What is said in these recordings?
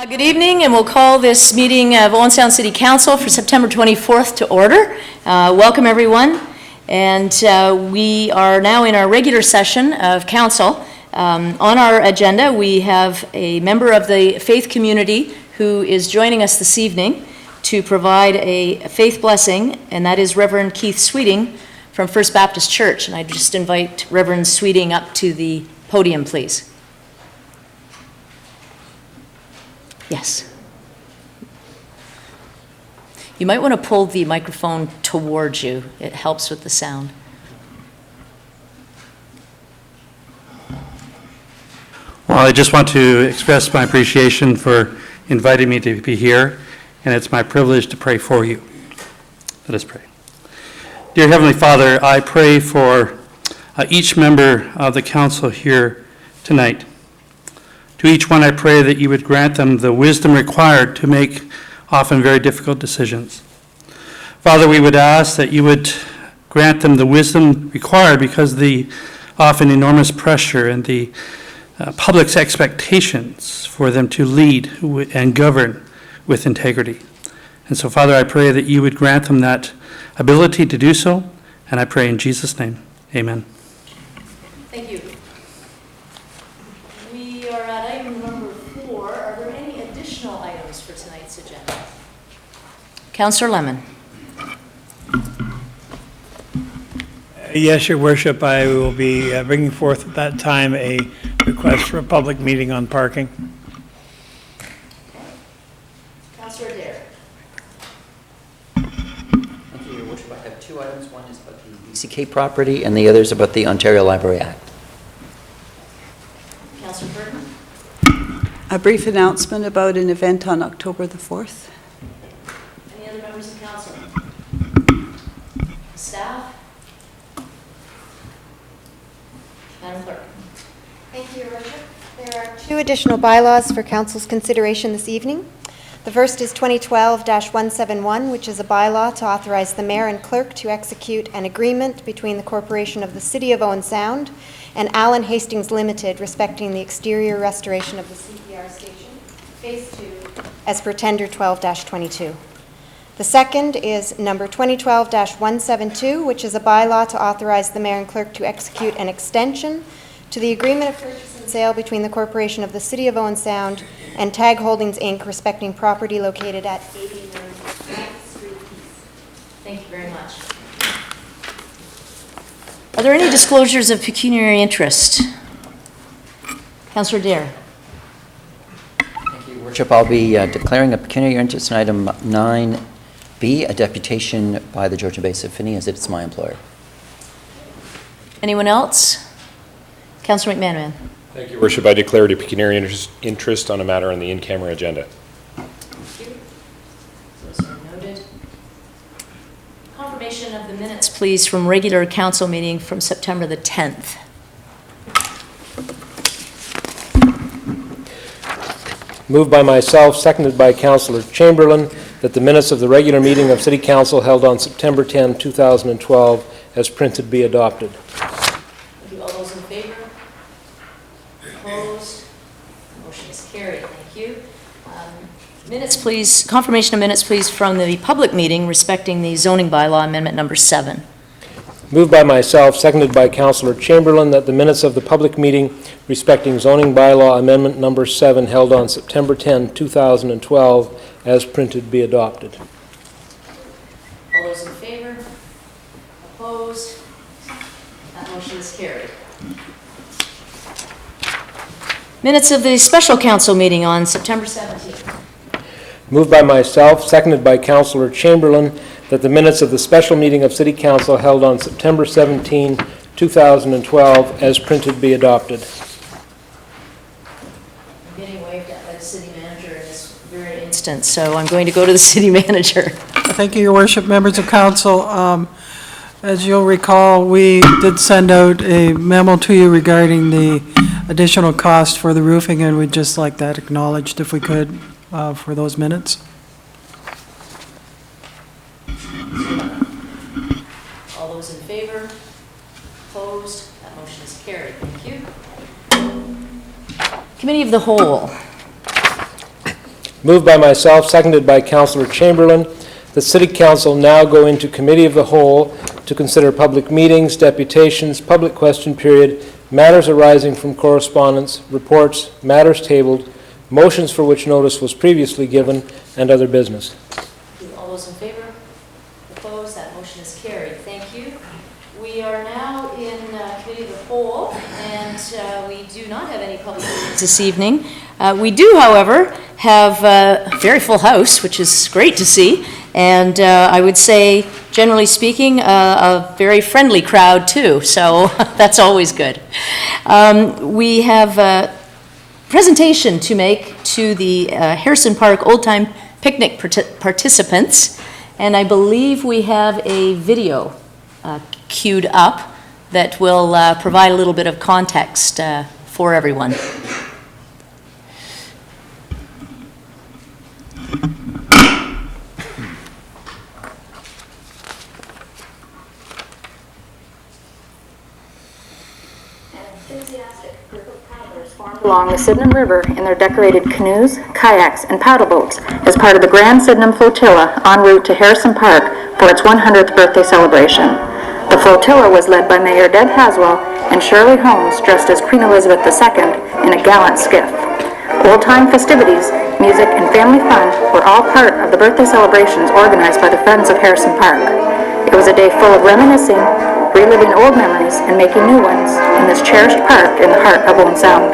Good evening, and we'll call this meeting of Owen Sound City Council for September 24th to order. Welcome, everyone. And we are now in our regular session of council. On our agenda, we have a member of the faith community who is joining us this evening to provide a faith blessing, and that is Reverend Keith Sweeting from First Baptist Church. And I just invite Reverend Sweeting up to the podium, please. Yes. You might want to pull the microphone towards you. It helps with the sound. Well, I just want to express my appreciation for inviting me to be here, and it's my privilege to pray for you. Let us pray. Dear Heavenly Father, I pray for each member of the council here tonight. To each one, I pray that you would grant them the wisdom required to make often very difficult decisions. Father, we would ask that you would grant them the wisdom required because of the often enormous pressure and the public's expectations for them to lead and govern with integrity. And so, Father, I pray that you would grant them that ability to do so, and I pray in Jesus' name, amen. Thank you. We are at item number 4. Are there any additional items for tonight's agenda? Councillor Lemon. Yes, Your Worship, I will be bringing forth at that time a request for a public meeting on parking. Councillor Adair. Thank you, Your Worship. I have two items. One is about the BCK property, and the other is about the Ontario Library Act. Councillor Burton. A brief announcement about an event on October the 4th. Any other members of council? Staff? Madam Clerk. Thank you, Your Worship. There are two additional bylaws for Council's consideration this evening. The first is 2012-171, which is a bylaw to authorize the Mayor and Clerk to execute an agreement between the Corporation of the City of Owen Sound and Allen Hastings Limited respecting the exterior restoration of the CPR station, Phase 2, as per Tender 12-22. The second is number 2012-172, which is a bylaw to authorize the Mayor and Clerk to execute an extension to the agreement of purchase and sale between the Corporation of the City of Owen Sound and TAG Holdings, Inc., respecting property located at 89 Street East. Thank you very much. Are there any disclosures of pecuniary interest? Councillor Adair. Thank you, Your Worship. I'll be declaring a pecuniary interest in item 9B, a deputation by the Georgian Bay Symphony, as it's my employer. Anyone else? Councillor McManaman. Thank you, Your Worship. I declare a pecuniary interest on a matter on the in-camera agenda. Thank you. Those are noted. Confirmation of the minutes, please, from regular council meeting from September the 10th. Moved by myself, seconded by Councillor Chamberlain, that the minutes of the regular meeting of City Council held on September 10, 2012, as printed, be adopted. Thank you. All those in favor? Opposed? Motion is carried. Thank you. Minutes, please. Confirmation of minutes, please, from the public meeting respecting the zoning bylaw amendment number 7. Moved by myself, seconded by Councillor Chamberlain, that the minutes of the public meeting respecting zoning bylaw amendment number 7 held on September 10, 2012, as printed, be adopted. All those in favor? Opposed? That motion is carried. Minutes of the special council meeting on September 17th. Moved by myself, seconded by Councillor Chamberlain, that the minutes of the special meeting of City Council held on September 17, 2012, as printed, be adopted. I'm getting waved at by the city manager in this very instance, so I'm going to go to the city manager. Thank you, Your Worship, members of council. As you'll recall, we did send out a memo to you regarding the additional cost for the roofing, and we'd just like that acknowledged if we could for those minutes. All those in favor? Opposed? That motion is carried. Thank you. Committee of the Whole. Moved by myself, seconded by Councillor Chamberlain, the City Council now go into Committee of the Whole to consider public meetings, deputations, public question period, matters arising from correspondence, reports, matters tabled, motions for which notice was previously given, and other business. All those in favor? Opposed? That motion is carried. Thank you. We are now in Committee of the Whole, and we do not have any public meetings this evening. We do, however, have a very full house, which is great to see, and I would say, generally speaking, a very friendly crowd too, so that's always good. We have a presentation to make to the Harrison Park Old Time Picnic participants, and I believe we have a video queued up that will provide a little bit of context for everyone. Along the Sydenham River in their decorated canoes, kayaks, and paddle boats as part of the Grand Sydenham Flotilla en route to Harrison Park for its 100th birthday celebration. The flotilla was led by Mayor Deb Haswell and Shirley Holmes dressed as Queen Elizabeth II in a gallant skiff. Old-time festivities, music, and family fun were all part of the birthday celebrations organized by the Friends of Harrison Park. It was a day full of reminiscing, reliving old memories, and making new ones in this cherished park in the heart of Owen Sound.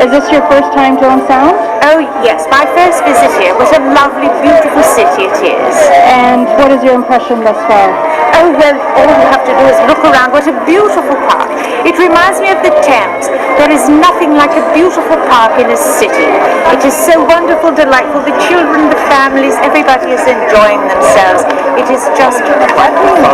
Is this your first time to Owen Sound? Oh yes, my first visit here. What a lovely, beautiful city it is. And what is your impression thus far? Oh well, all you have to do is look around. What a beautiful park. It reminds me of the Thames. There is nothing like a beautiful park in a city. It is so wonderful, delightful. The children, the families, everybody is enjoying themselves. It is just wonderful.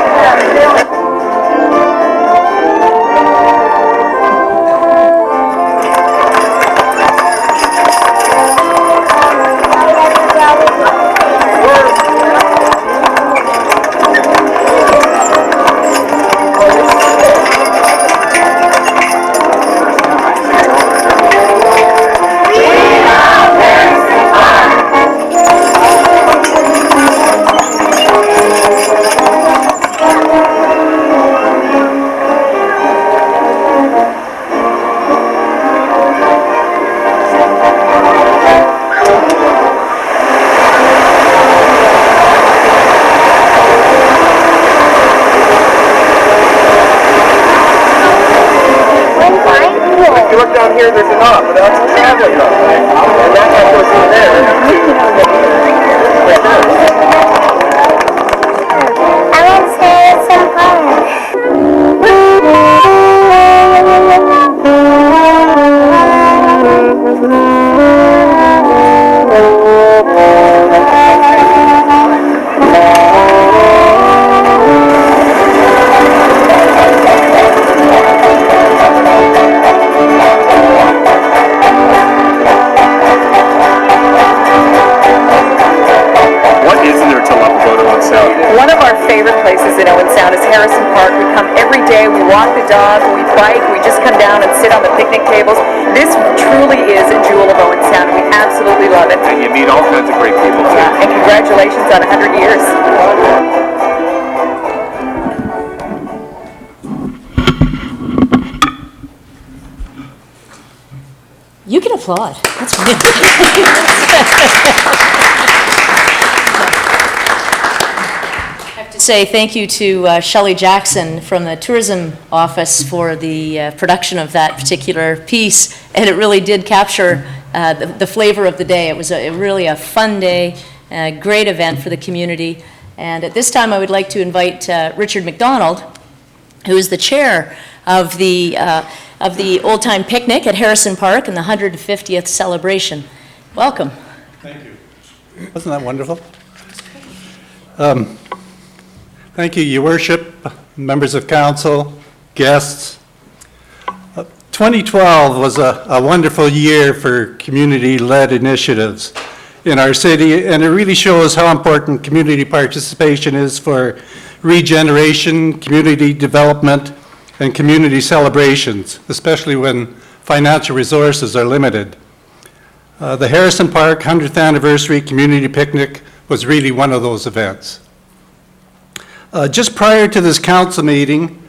Here there's an arm, but that's a traveling arm. And that one goes in there. I want to stay at some What is there of our favorite places in Owen Sound is Harrison Park. We come every day, we walk the dog, we bike, we just come down and sit on the picnic tables. This truly is a jewel of Owen Sound. We absolutely love it. And you meet all kinds of great people too. Yeah, and congratulations on 100 years. You can applaud. That's fine. I have to say thank you to Shelley Jackson from the Tourism Office for the production of that particular piece, and it really did capture the flavor of the day. It was really a fun day, a great event for the community, and at this time I would like to invite Richard McDonald, who is the chair of the Old Time Picnic at Harrison Park and the 150th celebration. Welcome. Thank you. Wasn't that wonderful? Thank you, Your Worship, members of council, guests. 2012 was a wonderful year for community-led initiatives in our city, and it really shows how important community participation is for regeneration, community development, and community celebrations, especially when financial resources are limited. The Harrison Park 100th Anniversary Community Picnic was really one of those events. Just prior to this council meeting,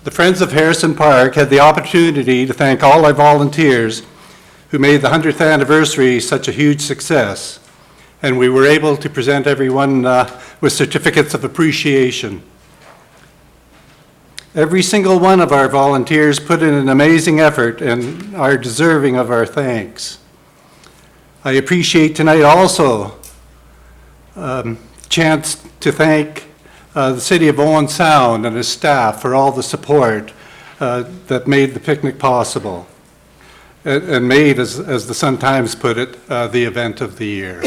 the Friends of Harrison Park had the opportunity to thank all our volunteers who made the 100th anniversary such a huge success, and we were able to present everyone with certificates of appreciation. Every single one of our volunteers put in an amazing effort and are deserving of our thanks. I appreciate tonight also chance to thank the City of Owen Sound and its staff for all the support that made the picnic possible and made, as the Sun-Times put it, the event of the year.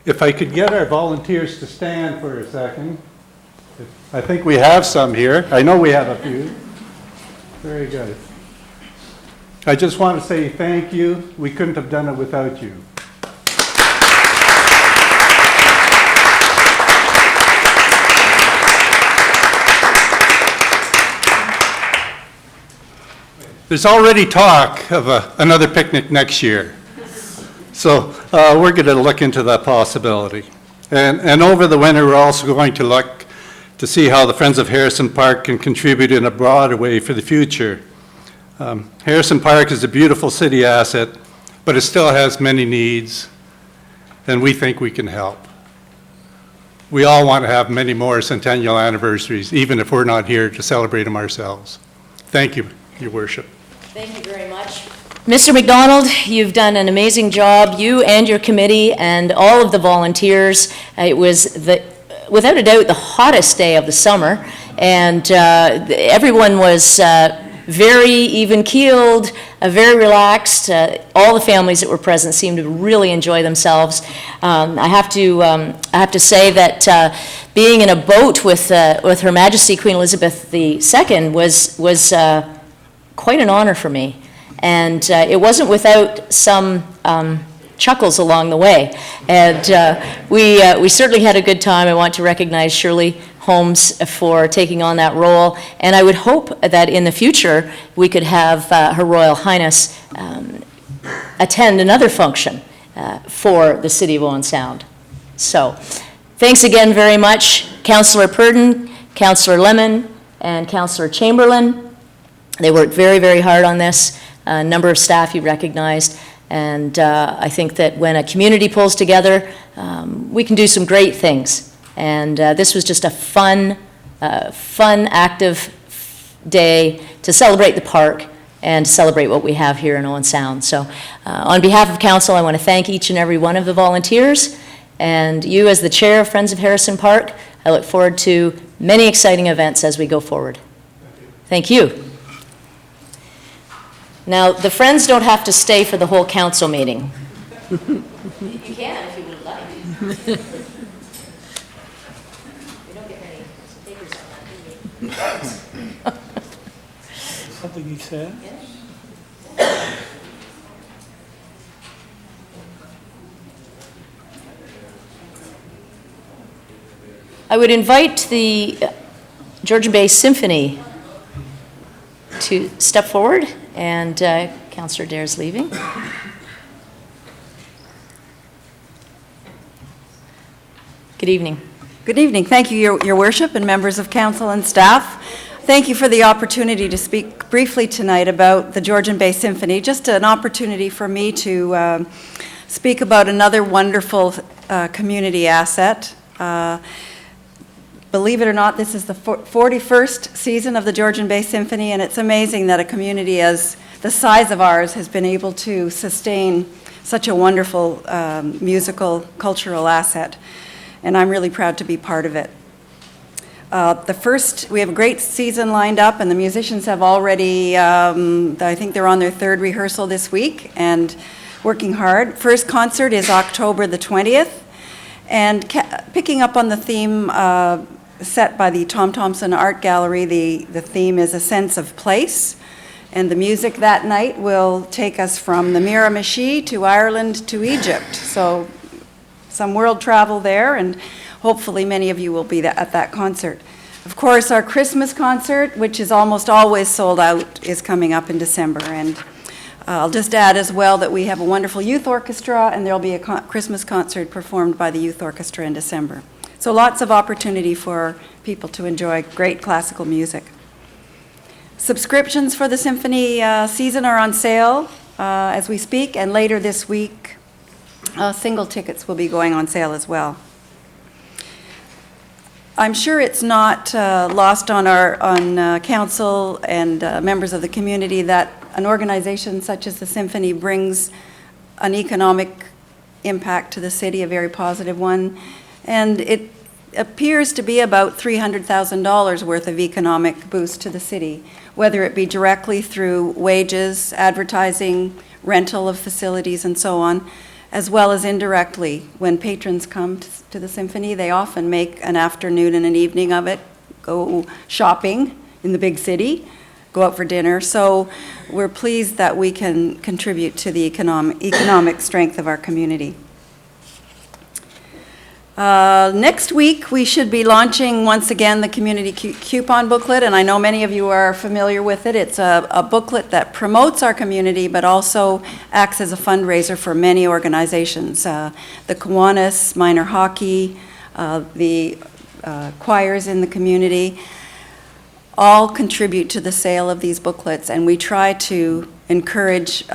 If I could get our volunteers to stand for a second. I think we have some here. I know we have a few. Very good. I just want to say thank you. We couldn't have done it without you. There's already talk of another picnic next year. So we're going to look into that possibility. And over the winter, we're also going to look to see how the Friends of Harrison Park can contribute in a broader way for the future. Harrison Park is a beautiful city asset, but it still has many needs, and we think we can help. We all want to have many more centennial anniversaries, even if we're not here to celebrate them ourselves. Thank you, Your Worship. Thank you very much. Mr. McDonald, you've done an amazing job, you and your committee and all of the volunteers. It was without a doubt the hottest day of the summer, and everyone was very even-keeled, very relaxed. All the families that were present seemed to really enjoy themselves. I have to say that being in a boat with Her Majesty Queen Elizabeth II was quite an honor for me, and it wasn't without some chuckles along the way. And we certainly had a good time. I want to recognize Shirley Holmes for taking on that role, and I would hope that in the future we could have Her Royal Highness attend another function for the City of Owen Sound. So, thanks again very much, Councillor Purdon, Councillor Lemon, and Councillor Chamberlain. They worked very, very hard on this. A number of staff you recognized. And I think that when a community pulls together, we can do some great things. And this was just a fun, active day to celebrate the park and celebrate what we have here in Owen Sound. So on behalf of council, I want to thank each and every one of the volunteers. And you as the chair of Friends of Harrison Park, I look forward to many exciting events as we go forward. Thank you. Now, the Friends don't have to stay for the whole council meeting. You can if you would like. We don't get many papers on that, do we? Something you said? Yeah. I would invite the Georgian Bay Symphony to step forward, and Councillor Dare's leaving. Good evening. Good evening. Thank you, Your Worship, and members of council and staff. Thank you for the opportunity to speak briefly tonight about the Georgian Bay Symphony. Just an opportunity for me to speak about another wonderful community asset. Believe it or not, this is the 41st season of the Georgian Bay Symphony, and it's amazing that a community as the size of ours has been able to sustain such a wonderful musical, cultural asset. And I'm really proud to be part of it. We have a great season lined up, and the musicians have already, I think they're on their third rehearsal this week, and working hard. First concert is October the 20th, and picking up on the theme set by the Tom Thompson Art Gallery, the theme is a sense of place, and the music that night will take us from the Miramichi to Ireland to Egypt. So some world travel there, and hopefully many of you will be at that concert. Of course, our Christmas concert, which is almost always sold out, is coming up in December. And I'll just add as well that we have a wonderful youth orchestra, and there'll be a Christmas concert performed by the youth orchestra in December. So lots of opportunity for people to enjoy great classical music. Subscriptions for the symphony season are on sale as we speak, and later this week, single tickets will be going on sale as well. I'm sure it's not lost on council and members of the community that an organization such as the Symphony brings an economic impact to the city, a very positive one, and it appears to be about $300,000 worth of economic boost to the city, whether it be directly through wages, advertising, rental of facilities, and so on, as well as indirectly. When patrons come to the Symphony, they often make an afternoon and an evening of it, go shopping in the big city, go out for dinner. So we're pleased that we can contribute to the economic strength of our community. Next week, we should be launching once again the community coupon booklet, and I know many of you are familiar with it. It's a booklet that promotes our community, but also acts as a fundraiser for many organizations. The Kiwanis, minor hockey, the choirs in the community, all contribute to the sale of these booklets, and we try to encourage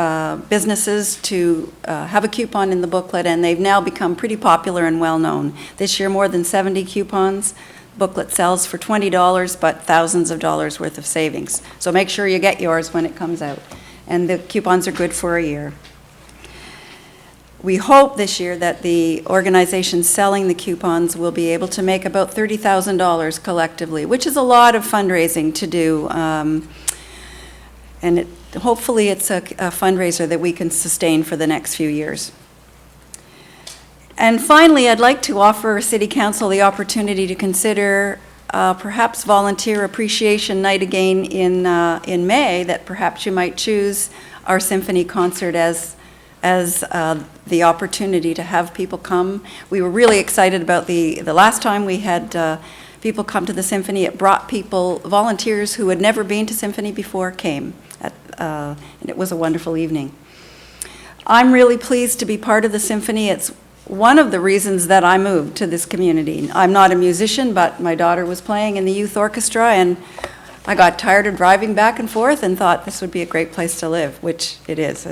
businesses to have a coupon in the booklet, and they've now become pretty popular and well-known. This year, more than 70 coupons. Booklet sells for $20, but thousands of dollars worth of savings. So make sure you get yours when it comes out. And the coupons are good for a year. We hope this year that the organizations selling the coupons will be able to make about $30,000 collectively, which is a lot of fundraising to do. And hopefully it's a fundraiser that we can sustain for the next few years. And finally, I'd like to offer City Council the opportunity to consider perhaps Volunteer Appreciation Night again in May, that perhaps you might choose our symphony concert as the opportunity to have people come. We were really excited about the last time we had people come to the symphony. It brought people, volunteers who had never been to symphony before came, and it was a wonderful evening. I'm really pleased to be part of the symphony. It's one of the reasons that I moved to this community. I'm not a musician, but my daughter was playing in the youth orchestra, and I got tired of driving back and forth and thought this would be a great place to live, which it is.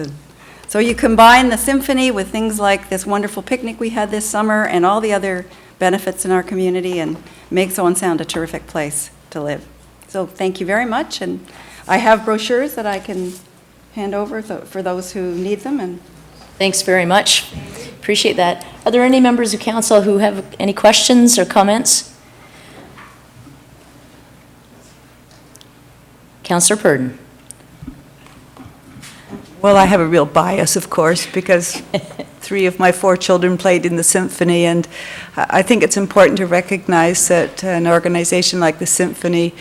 So you combine the symphony with things like this wonderful picnic we had this summer and all the other benefits in our community, and makes Owen Sound a terrific place to live. So thank you very much, and I have brochures that I can hand over for those who need them. And thanks very much. Appreciate that. Are there any members of council who have any questions or comments? Councillor Purdon. Well, I have a real bias, of course, because 3 of my 4 children played in the symphony, and I think it's important to recognize that an organization like the Symphony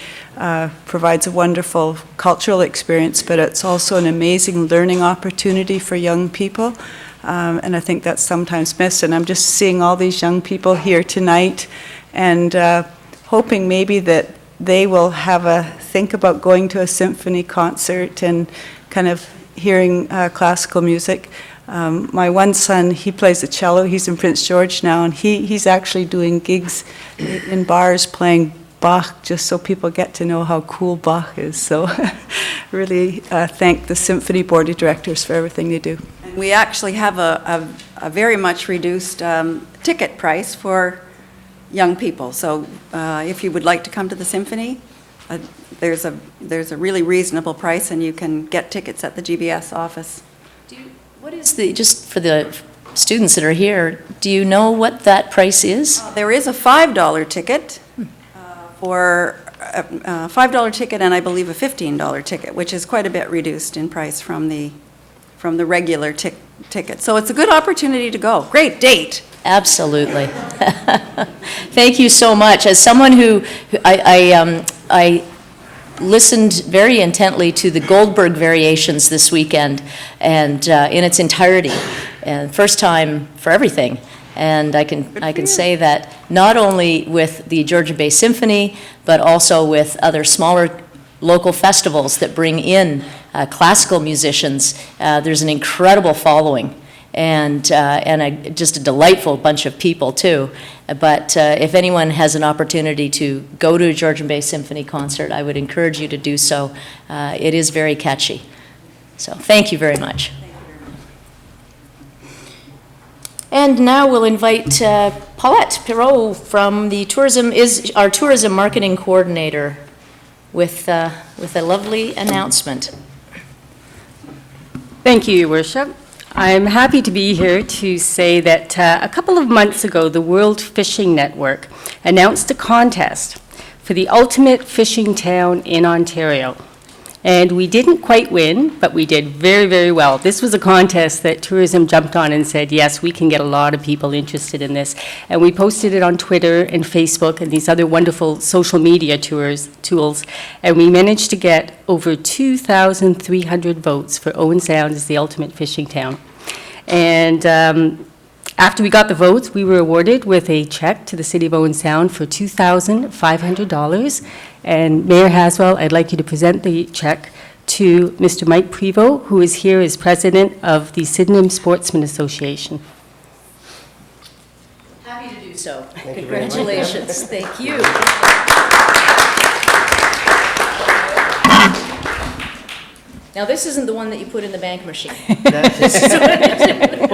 provides a wonderful cultural experience, but it's also an amazing learning opportunity for young people, and I think that's sometimes missed. And I'm just seeing all these young people here tonight, and hoping maybe that they will have a think about going to a symphony concert and kind of hearing classical music. My one son, he plays the cello. He's in Prince George now, and he's actually doing gigs in bars playing Bach, just so people get to know how cool Bach is. So really thank the Symphony Board of Directors for everything they do. We actually have a very much reduced ticket price for young people. So if you would like to come to the Symphony, there's a really reasonable price, and you can get tickets at the GBS office. What is just for the students that are here, do you know what that price is? There is a $5 ticket for a $5 ticket, and I believe a $15 ticket, which is quite a bit reduced in price from the regular ticket. So it's a good opportunity to go. Great date. Absolutely. Thank you so much. As someone who I listened very intently to the Goldberg variations this weekend, and in its entirety, and first time for everything. And I can say that not only with the Georgian Bay Symphony, but also with other smaller local festivals that bring in classical musicians, there's an incredible following, and just a delightful bunch of people too. But if anyone has an opportunity to go to a Georgian Bay Symphony concert, I would encourage you to do so. It is very catchy. So thank you very much. And now we'll invite Paulette Perot from the tourism, is our tourism marketing coordinator, with a lovely announcement. Thank you, Your Worship. I'm happy to be here to say that a couple of months ago, the World Fishing Network announced a contest for the ultimate fishing town in Ontario. And we didn't quite win, but we did very, very well. This was a contest that tourism jumped on and said, yes, we can get a lot of people interested in this. And we posted it on Twitter and Facebook and these other wonderful social media tools. And we managed to get over 2,300 votes for Owen Sound as the ultimate fishing town. And after we got the votes, we were awarded with a check to the City of Owen Sound for $2,500. And Mayor Haswell, I'd like you to present the check to Mr. Mike Prevost, who is here as president of the Sydenham Sportsmen Association. Happy to do so. Congratulations. Thank you. Now, this isn't the one that you put in the bank machine. We'll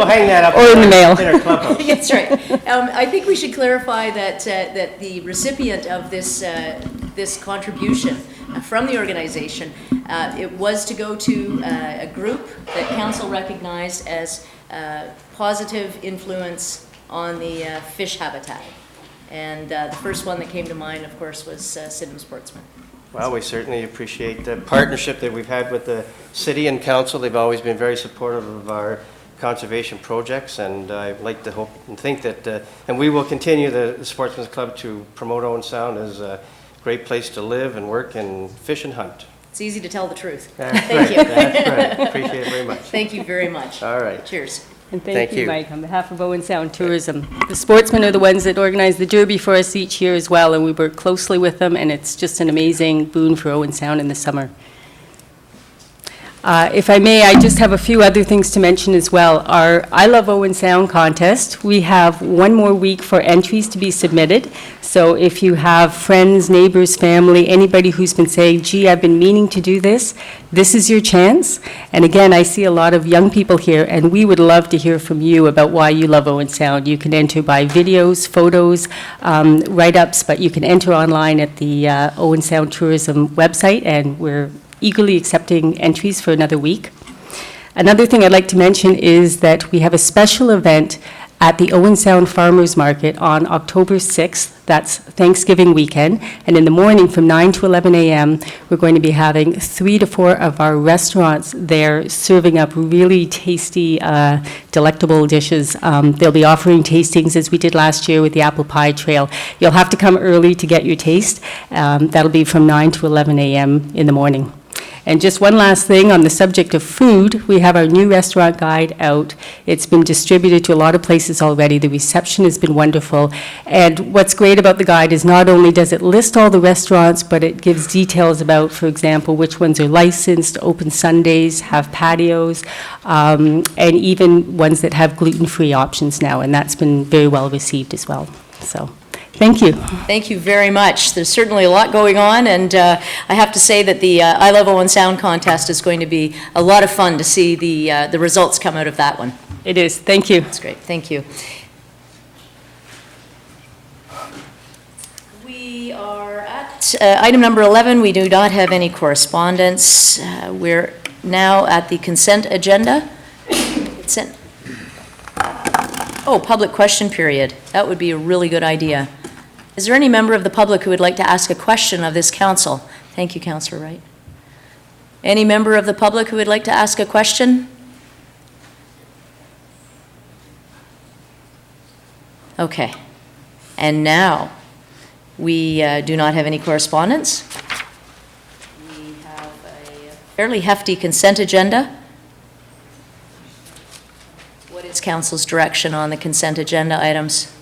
hang that up. Or in the mail. In our clubhouse. That's right. I think we should clarify that that the recipient of this this contribution from the organization, it was to go to a group that council recognized as positive influence on the fish habitat. And the first one that came to mind, of course, was Sydenham Sportsmen. Well, we certainly appreciate the partnership that we've had with the city and council. They've always been very supportive of our conservation projects, and I'd like to hope and think that, and we will continue the Sportsmen's Club to promote Owen Sound as a great place to live and work and fish and hunt. It's easy to tell the truth. That's Thank right. you. That's right. Appreciate it very much. Thank you very much. All right. Cheers. And thank you, Mike, on behalf of Owen Sound Tourism. The sportsmen are the ones that organize the Derby for us each year as well, and we work closely with them, and it's just an amazing boon for Owen Sound in the summer. If I may, I just have a few other things to mention as well. Our I Love Owen Sound contest, we have one more week for entries to be submitted. So if you have friends, neighbors, family, anybody who's been saying, gee, I've been meaning to do this, this is your chance. And again, I see a lot of young people here, and we would love to hear from you about why you love Owen Sound. You can enter by videos, photos, write-ups, but you can enter online at the Owen Sound Tourism website, and we're eagerly accepting entries for another week. Another thing I'd like to mention is that we have a special event at the Owen Sound Farmers Market on October 6th. That's Thanksgiving weekend. And in the morning from 9 to 11 a.m., we're going to be having 3 to 4 of our restaurants there serving up really tasty, delectable dishes. They'll be offering tastings as we did last year with the Apple Pie Trail. You'll have to come early to get your taste. That'll be from 9 to 11 a.m. in the morning. And just one last thing on the subject of food, we have our new restaurant guide out. It's been distributed to a lot of places already. The reception has been wonderful. And what's great about the guide is not only does it list all the restaurants, but it gives details about, for example, which ones are licensed, open Sundays, have patios, and even ones that have gluten-free options now. And that's been very well received as well. So. Thank you. Thank you very much. There's certainly a lot going on, and I have to say that the I Love Owen Sound contest is going to be a lot of fun to see the results come out of that one. It is. Thank you. That's great. Thank you. We are at item number 11. We do not have any correspondence. We're now at the consent agenda. Consent. Oh, public question period. That would be a really good idea. Is there any member of the public who would like to ask a question of this council? Thank you, Councillor Wright. Any member of the public who would like to ask a question? Okay. And now, we do not have any correspondence. We have a fairly hefty consent agenda. What is council's direction on the consent agenda items?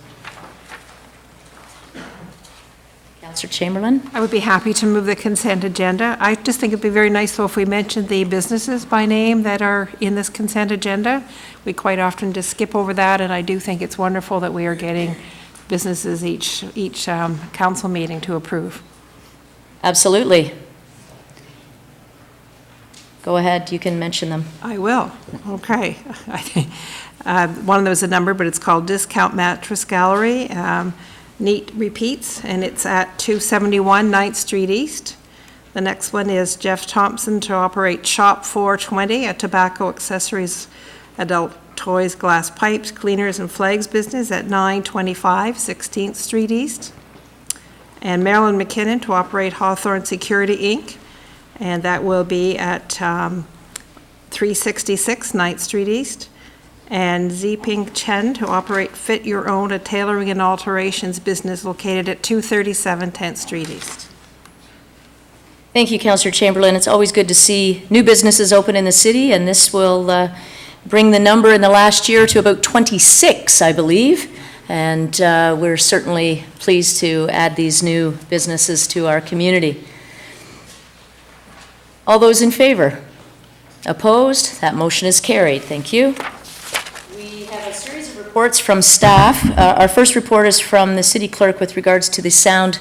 Councillor Chamberlain? I would be happy to move the consent agenda. I just think it'd be very nice though if we mentioned the businesses by name that are in this consent agenda. We quite often just skip over that, and I do think it's wonderful that we are getting businesses each council meeting to approve. Absolutely. Go ahead, you can mention them. I will. Okay. One of them is a number, but it's called Discount Mattress Gallery. Neat Repeats, and it's at 271 9th Street East. The next one is Jeff Thompson to operate Shop 420, a tobacco accessories, adult toys, glass pipes, cleaners, and flags business at 925 16th Street East. And Marilyn McKinnon to operate Hawthorne Security, Inc., and that will be at 366 9th Street East. And Ziping Chen to operate Fit Your Own, a tailoring and alterations business located at 237 10th Street East. Thank you, Councillor Chamberlain. It's always good to see new businesses open in the city, and this will bring the number in the last year to about 26, I believe. And we're certainly pleased to add these new businesses to our community. All those in favor? Opposed? That motion is carried. Thank you. We have a series of reports from staff. Our first report is from the city clerk with regards to the Sound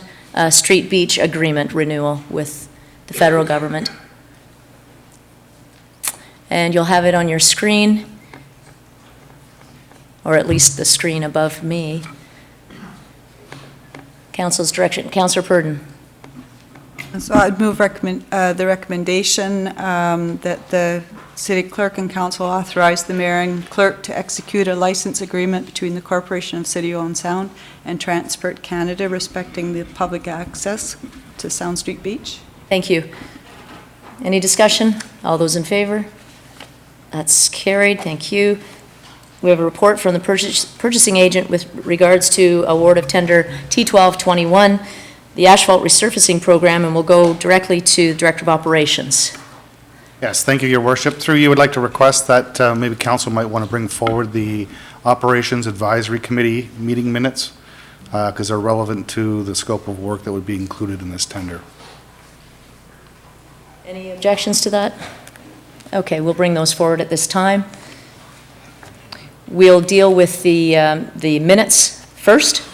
Street Beach Agreement renewal with the federal government. And you'll have it on your screen, or at least the screen above me. Council's direction. Councillor Purdon. So I'd move the recommendation that the city clerk and council authorize the mayor and clerk to execute a license agreement between the Corporation of City Owen Sound and Transport Canada respecting the public access to Sound Street Beach. Thank you. Any discussion? All those in favor? That's carried. Thank you. We have a report from the purchasing agent with regards to award of tender T1221, the asphalt resurfacing program, and we'll go directly to the Director of Operations. Yes, thank you, Your Worship. Through you, would like to request that maybe council might want to bring forward the Operations Advisory Committee meeting minutes because they're relevant to the scope of work that would be included in this tender. Any objections to that? Okay, we'll bring those forward at this time. We'll deal with the minutes first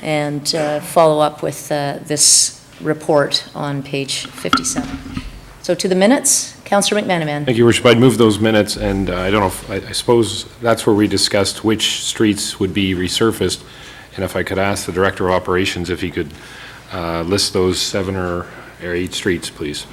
and follow up with this report on page 57. So to the minutes, Councillor McManaman. Thank you, Worship. I'd move those minutes, and I don't know if, I suppose that's where we discussed which streets would be resurfaced, and if I could ask the Director of Operations if he could list those 7 or 8 streets, please.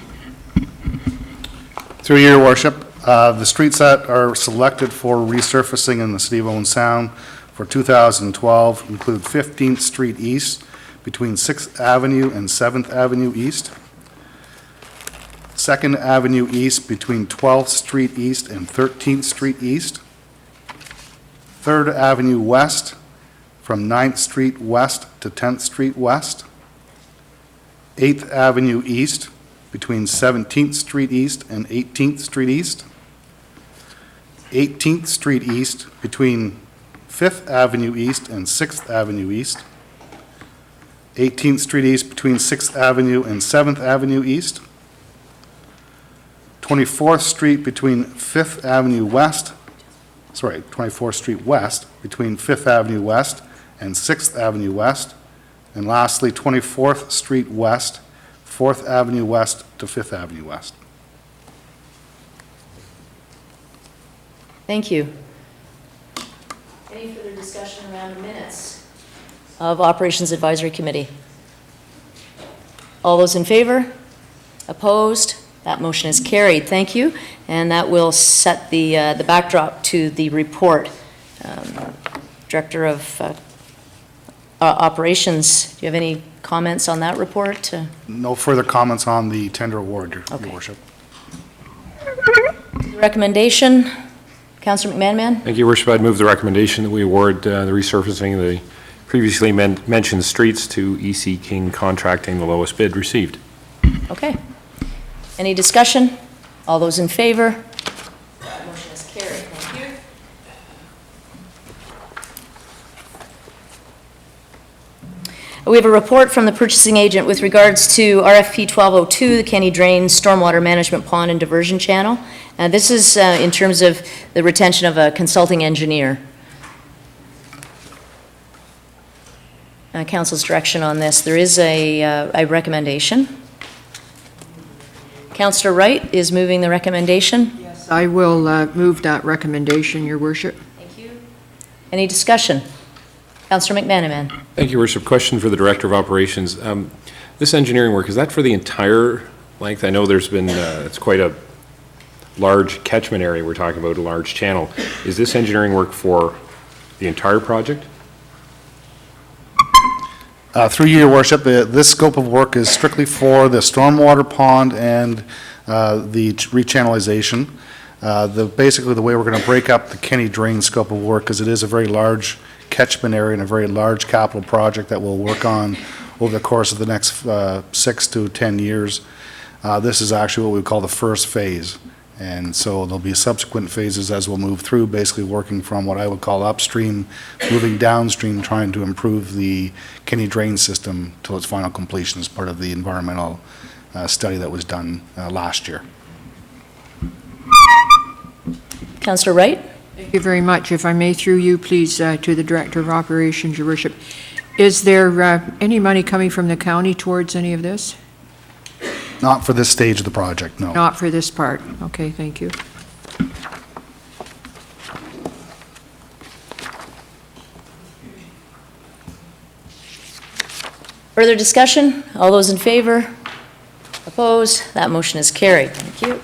Through Your Worship, the streets that are selected for resurfacing in the City of Owen Sound for 2012 include 15th Street East between 6th Avenue and 7th Avenue East, 2nd Avenue East between 12th Street East and 13th Street East, 3rd Avenue West from 9th Street West to 10th Street West, 8th Avenue East between 17th Street East and 18th Street East. 18th Street East between 5th Avenue East and 6th Avenue East. 18th Street East between 6th Avenue and 7th Avenue East. 24th Street between 5th Avenue West, 24th Street West between 5th Avenue West and 6th Avenue West. And lastly, 24th Street West, 4th Avenue West to 5th Avenue West. Thank you. Any further discussion around the minutes of Operations Advisory Committee? All those in favor? Opposed? That motion is carried. Thank you. And that will set the backdrop to the report. Director of Operations, do you have any comments on that report? No further comments on the tender award, Your Worship. Recommendation, Councillor McManaman? Thank you, Your Worship. I'd move the recommendation that we award the resurfacing of the previously mentioned streets to EC King Contracting, the lowest bid received. Okay. Any discussion? All those in favor? That motion is carried. Thank you. We have a report from the purchasing agent with regards to RFP 1202, the Kenny Drain Stormwater Management Pond and Diversion Channel. This is in terms of the retention of a consulting engineer. Council's direction on this. There is a recommendation. Councillor Wright is moving the recommendation. Yes, I will move that recommendation, Your Worship. Thank you. Any discussion? Councillor McManaman. Thank you, Your Worship. Question for the Director of Operations. This engineering work, is that for the entire length? I know there's been, it's quite a large catchment area we're talking about, a large channel. Is this engineering work for the entire project? Through you, Your Worship, this scope of work is strictly for the stormwater pond and the rechannelization. Basically, the way we're going to break up the Kenny Drain scope of work is it is a very large catchment area and a very large capital project that we'll work on over the course of the next 6 to 10 years. This is actually what we call the first phase. And so there'll be subsequent phases as we'll move through, basically working from what I would call upstream, moving downstream, trying to improve the Kenny Drain system till its final completion as part of the environmental study that was done last year. Councillor Wright. Thank you very much. If I may, through you, please, to the Director of Operations, Your Worship. Is there any money coming from the county towards any of this? Not for this stage of the project, no. Not for this part. Okay, thank you. Further discussion? All those in favor? Opposed? That motion is carried. Thank you.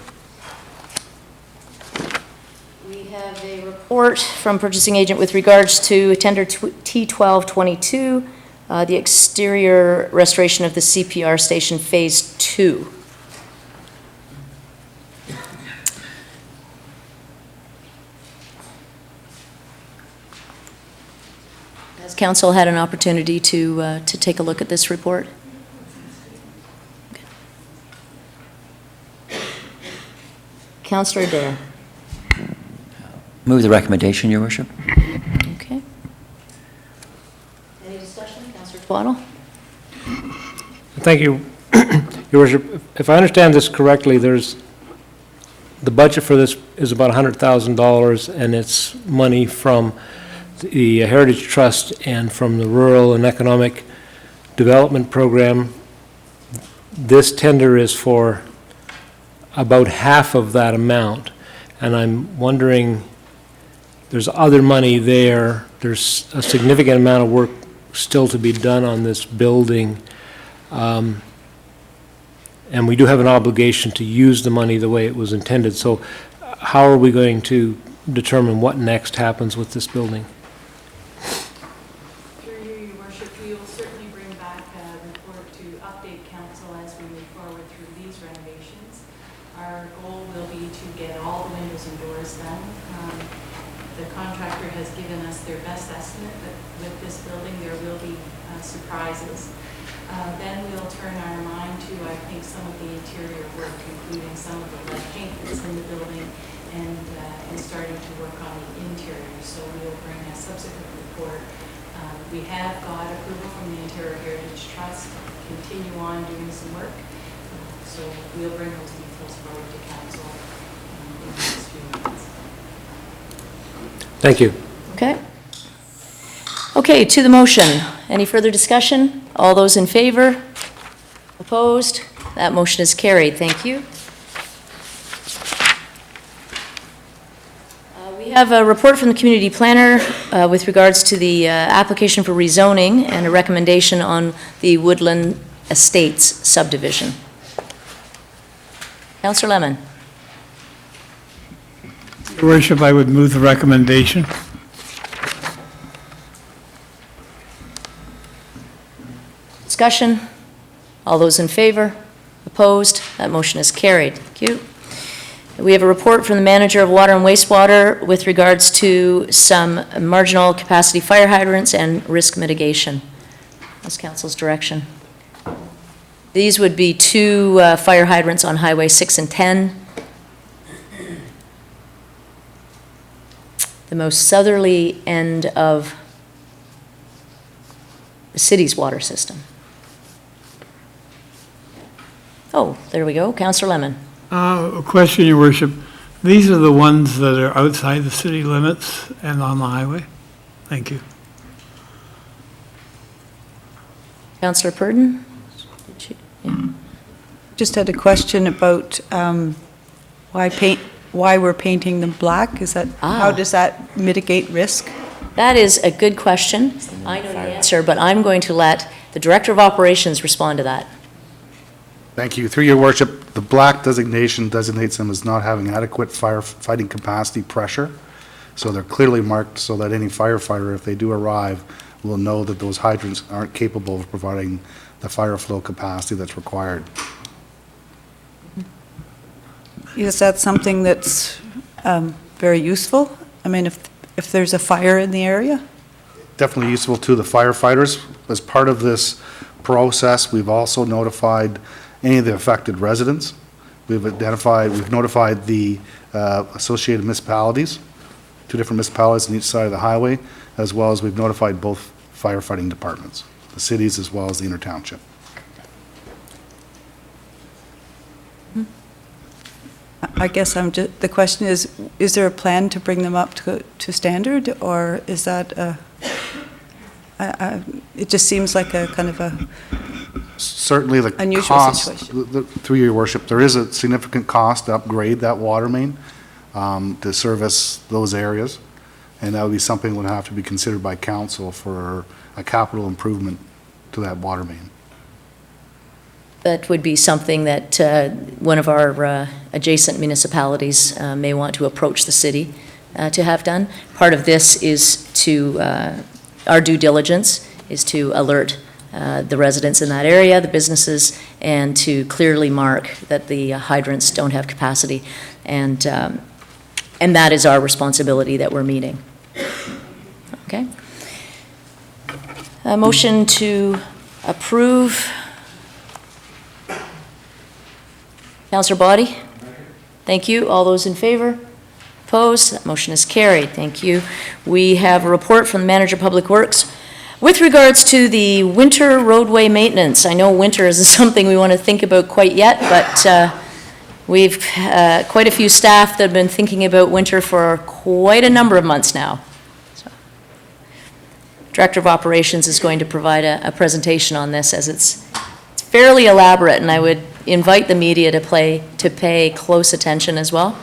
We have a report from purchasing agent with regards to tender T1222, the exterior restoration of the CPR station Phase 2. Has council had an opportunity to take a look at this report? Okay. Councillor Adair. Move the recommendation, Your Worship. Okay. Any discussion? Councillor Twaddle? Thank you, Your Worship. If I understand this correctly, the budget for this is about $100,000, and it's money from the Heritage Trust and from the Rural and Economic Development Program. This tender is for about half of that amount, and I'm wondering, there's other money there. There's a significant amount of work still to be done on this building. And we do have an obligation to use the money the way it was intended. So how are we going to determine what next happens with this building? Through you, Your Worship, we will certainly bring back a report to update council as we move forward through these renovations. Our goal will be to get all the windows and doors done. The contractor has given us their best estimate that with this building there will be surprises. Then we'll turn our mind to, I think, conducting some of the interior work, including some of the lead paint that's in the building, and starting to work on the interior. So we'll bring a subsequent report. We have got approval from the Interior Heritage Trust to continue on doing some work. So we'll bring those details forward to council in the next few months. Thank you. Okay. Okay, to the motion. Any further discussion? All those in favor? Opposed? That motion is carried. Thank you. We have a report from the community planner with regards to the application for rezoning and a recommendation on the Woodland Estates Subdivision. Councillor Lemon. Your Worship, I would move the recommendation. Discussion? All those in favor? Opposed? That motion is carried. Thank you. We have a report from the manager of water and wastewater with regards to some marginal capacity fire hydrants and risk mitigation. That's council's direction. These would be two fire hydrants on Highway 6 and 10. The most southerly end of the city's water system. Oh, there we go. Councillor Lemon. A question, Your Worship. These are the ones that are outside the city limits and on the highway? Thank you. Councillor Purdon? Just had a question about why we're painting them black. Is that, how does that mitigate risk? That is a good question. I know the answer, but I'm going to let the Director of Operations respond to that. Thank you. Through your worship, the black designation designates them as not having adequate firefighting capacity pressure. So they're clearly marked so that any firefighter, if they do arrive, will know that those hydrants aren't capable of providing the fire flow capacity that's required. Is that something that's very useful? I mean, if there's a fire in the area? Definitely useful to the firefighters. As part of this process, we've also notified any of the affected residents. We've notified the associated municipalities, 2 different municipalities on each side of the highway, as well as we've notified both firefighting departments, the cities as well as the inter-township. I guess the question is there a plan to bring them up to standard, or is that it just seems like a kind of a certainly the unusual cost, situation. Through your worship, there is a significant cost to upgrade that water main to service those areas, and that would be something that would have to be considered by council for a capital improvement to that water main. That would be something that one of our adjacent municipalities may want to approach the city to have done. Part of this is to, our due diligence is to alert the residents in that area, the businesses, and to clearly mark that the hydrants don't have capacity. And that is our responsibility that we're meeting. Okay? A motion to approve. Councillor Boddy? Thank you. All those in favor? Opposed? That motion is carried. Thank you. We have a report from the Manager of Public Works with regards to the winter roadway maintenance. I know winter isn't something we want to think about quite yet, but we've quite a few staff that have been thinking about winter for quite a number of months now. So, Director of Operations is going to provide a presentation on this, as it's fairly elaborate, and I would invite the media to pay close attention as well.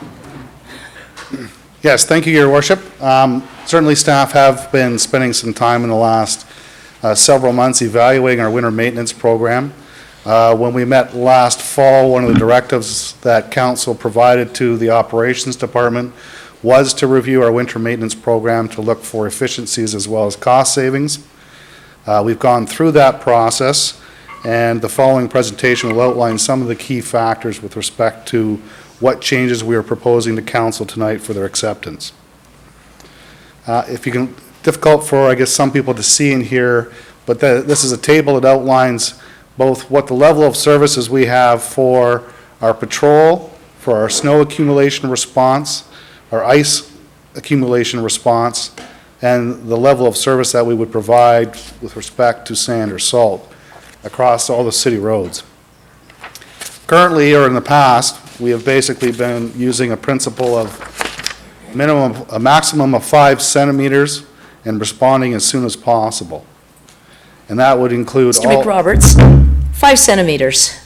Yes, thank you, Your Worship. Certainly staff have been spending some time in the last several months evaluating our winter maintenance program. When we met last fall, one of the directives that council provided to the operations department was to review our winter maintenance program to look for efficiencies as well as cost savings. We've gone through that process, and the following presentation will outline some of the key factors with respect to what changes we are proposing to council tonight for their acceptance. Difficult for, I guess, some people to see in here, but this is a table that outlines both what the level of services we have for our patrol, for our snow accumulation response, our ice accumulation response, and the level of service that we would provide with respect to sand or salt across all the city roads. Currently, or in the past, we have basically been using a principle of a maximum of 5 centimeters and responding as soon as possible. And that would include Mr. McRoberts, 5 centimeters.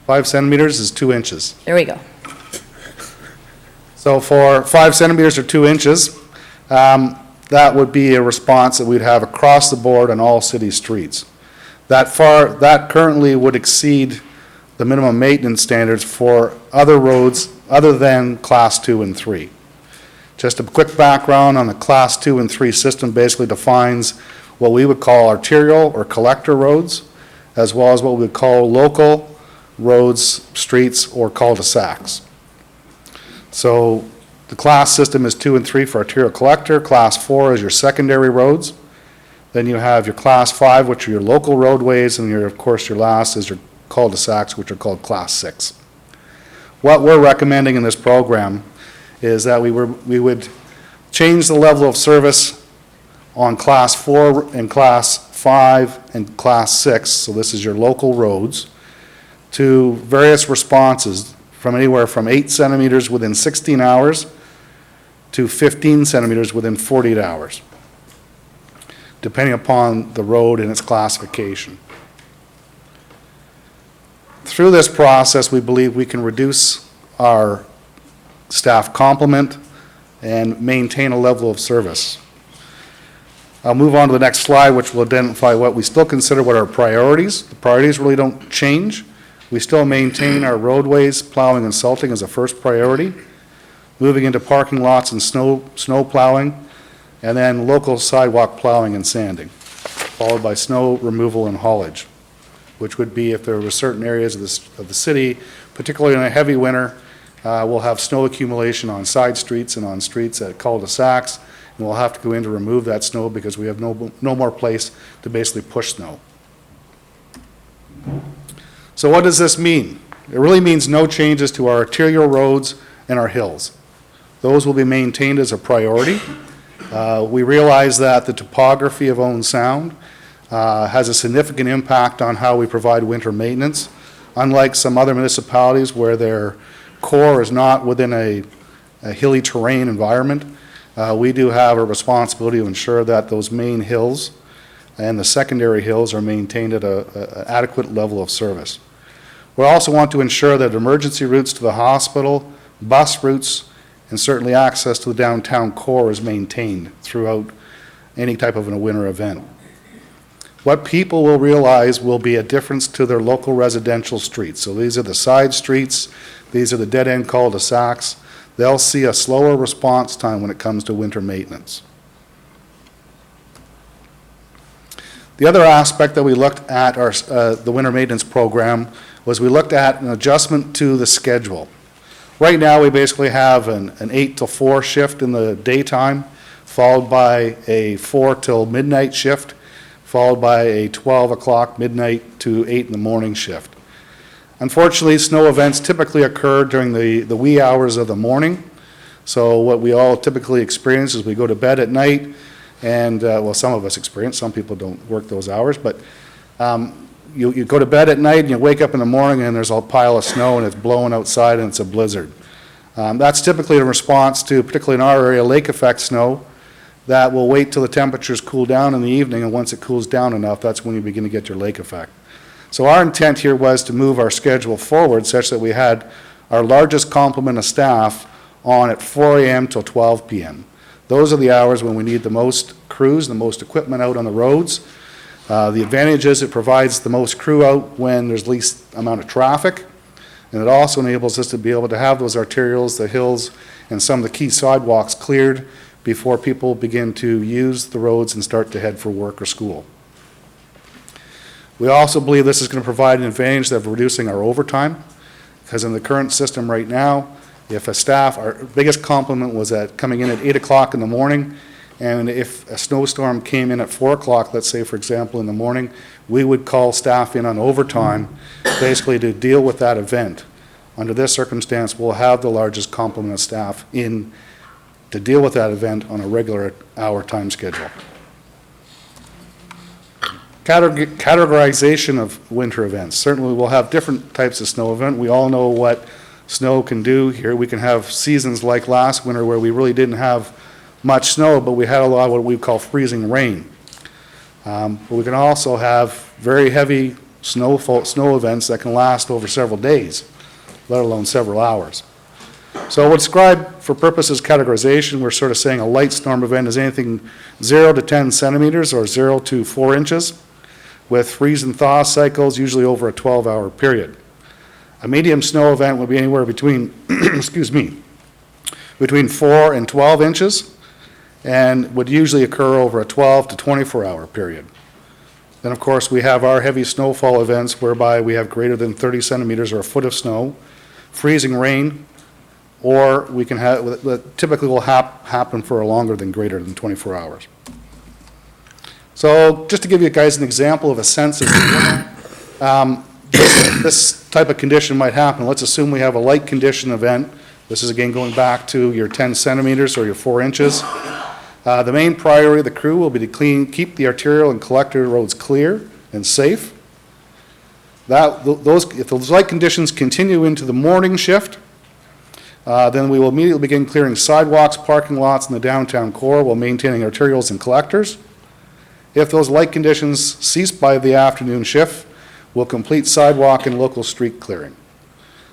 5 centimeters is 2 inches. There we go. So for 5 centimeters or 2 inches, that would be a response that we'd have across the board on all city streets. That currently would exceed the minimum maintenance standards for other roads other than Class 2 and 3. Just a quick background on the Class 2 and 3 system basically defines what we would call arterial or collector roads, as well as what we would call local roads, streets, or cul-de-sacs. So the class system is 2 and 3 for arterial collector. Class 4 is your secondary roads. Then you have your Class 5, which are your local roadways, and of course your last is your cul-de-sacs, which are called Class 6. What we're recommending in this program is that we would change the level of service on Class 4 and Class 5 and Class 6, so this is your local roads, to various responses from anywhere from 8 centimeters within 16 hours to 15 centimeters within 48 hours, depending upon the road and its classification. Through this process, we believe we can reduce our staff complement and maintain a level of service. I'll move on to the next slide, which will identify what we still consider what our priorities. The priorities really don't change. We still maintain our roadways, plowing and salting as a first priority, moving into parking lots and snow plowing, and then local sidewalk plowing and sanding, followed by snow removal and haulage, which would be if there were certain areas of the city, particularly in a heavy winter, we'll have snow accumulation on side streets and on streets at cul-de-sacs, and we'll have to go in to remove that snow because we have no more place to basically push snow. So what does this mean? It really means no changes to our arterial roads and our hills. Those will be maintained as a priority. We realize that the topography of Owen Sound has a significant impact on how we provide winter maintenance. Unlike some other municipalities where their core is not within a hilly terrain environment, we do have a responsibility to ensure that those main hills and the secondary hills are maintained at an adequate level of service. We also want to ensure that emergency routes to the hospital, bus routes, and certainly access to the downtown core is maintained throughout any type of a winter event. What people will realize will be a difference to their local residential streets. So these are the side streets, these are the dead-end cul-de-sacs. They'll see a slower response time when it comes to winter maintenance. The other aspect that we looked at the winter maintenance program was we looked at an adjustment to the schedule. Right now, we basically have an 8 till 4 shift in the daytime, followed by a 4 till midnight shift, followed by a 12 o'clock midnight to 8 in the morning shift. Unfortunately, snow events typically occur during the wee hours of the morning. So what we all typically experience is we go to bed at night, and well, some of us experience, some people don't work those hours, but you go to bed at night and you wake up in the morning and there's a pile of snow and it's blowing outside and it's a blizzard. That's typically a response to, particularly in our area, lake effect snow that will wait till the temperatures cool down in the evening, and once it cools down enough, that's when you begin to get your lake effect. So our intent here was to move our schedule forward such that we had our largest complement of staff on at 4 a.m. till 12 p.m. Those are the hours when we need the most crews, the most equipment out on the roads. The advantage is it provides the most crew out when there's least amount of traffic, and it also enables us to be able to have those arterials, the hills, and some of the key sidewalks cleared before people begin to use the roads and start to head for work or school. We also believe this is going to provide an advantage of reducing our overtime, because in the current system right now, if a staff, our biggest complement was at coming in at 8 o'clock in the morning, And if a snowstorm came in at 4 o'clock, let's say, for example, in the morning, we would call staff in on overtime, basically to deal with that event. Under this circumstance, we'll have the largest complement of staff in to deal with that event on a regular hour time schedule. Categorization of winter events. Certainly we'll have different types of snow event. We all know what snow can do here. We can have seasons like last winter where we really didn't have much snow, but we had a lot of what we call freezing rain. But we can also have very heavy snow events that can last over several days, let alone several hours. So we'll describe, for purposes of categorization, we're sort of saying a light storm event is anything 0 to 10 centimeters or 0 to 4 inches, with freeze and thaw cycles usually over a 12-hour period. A medium snow event would be anywhere between, excuse me, between 4 and 12 inches, and would usually occur over a 12 to 24-hour period. Then, of course, we have our heavy snowfall events whereby we have greater than 30 centimeters or a foot of snow, freezing rain, or we can have, that typically will happen for a longer than greater than 24 hours. So just to give you guys an example of a sense of this type of condition might happen, let's assume we have a light condition event. This is again going back to your 10 centimeters or your 4 inches. The main priority of the crew will be to keep the arterial and collector roads clear and safe. If those light conditions continue into the morning shift, then we will immediately begin clearing sidewalks, parking lots in the downtown core while maintaining arterials and collectors. If those light conditions cease by the afternoon shift, we'll complete sidewalk and local street clearing.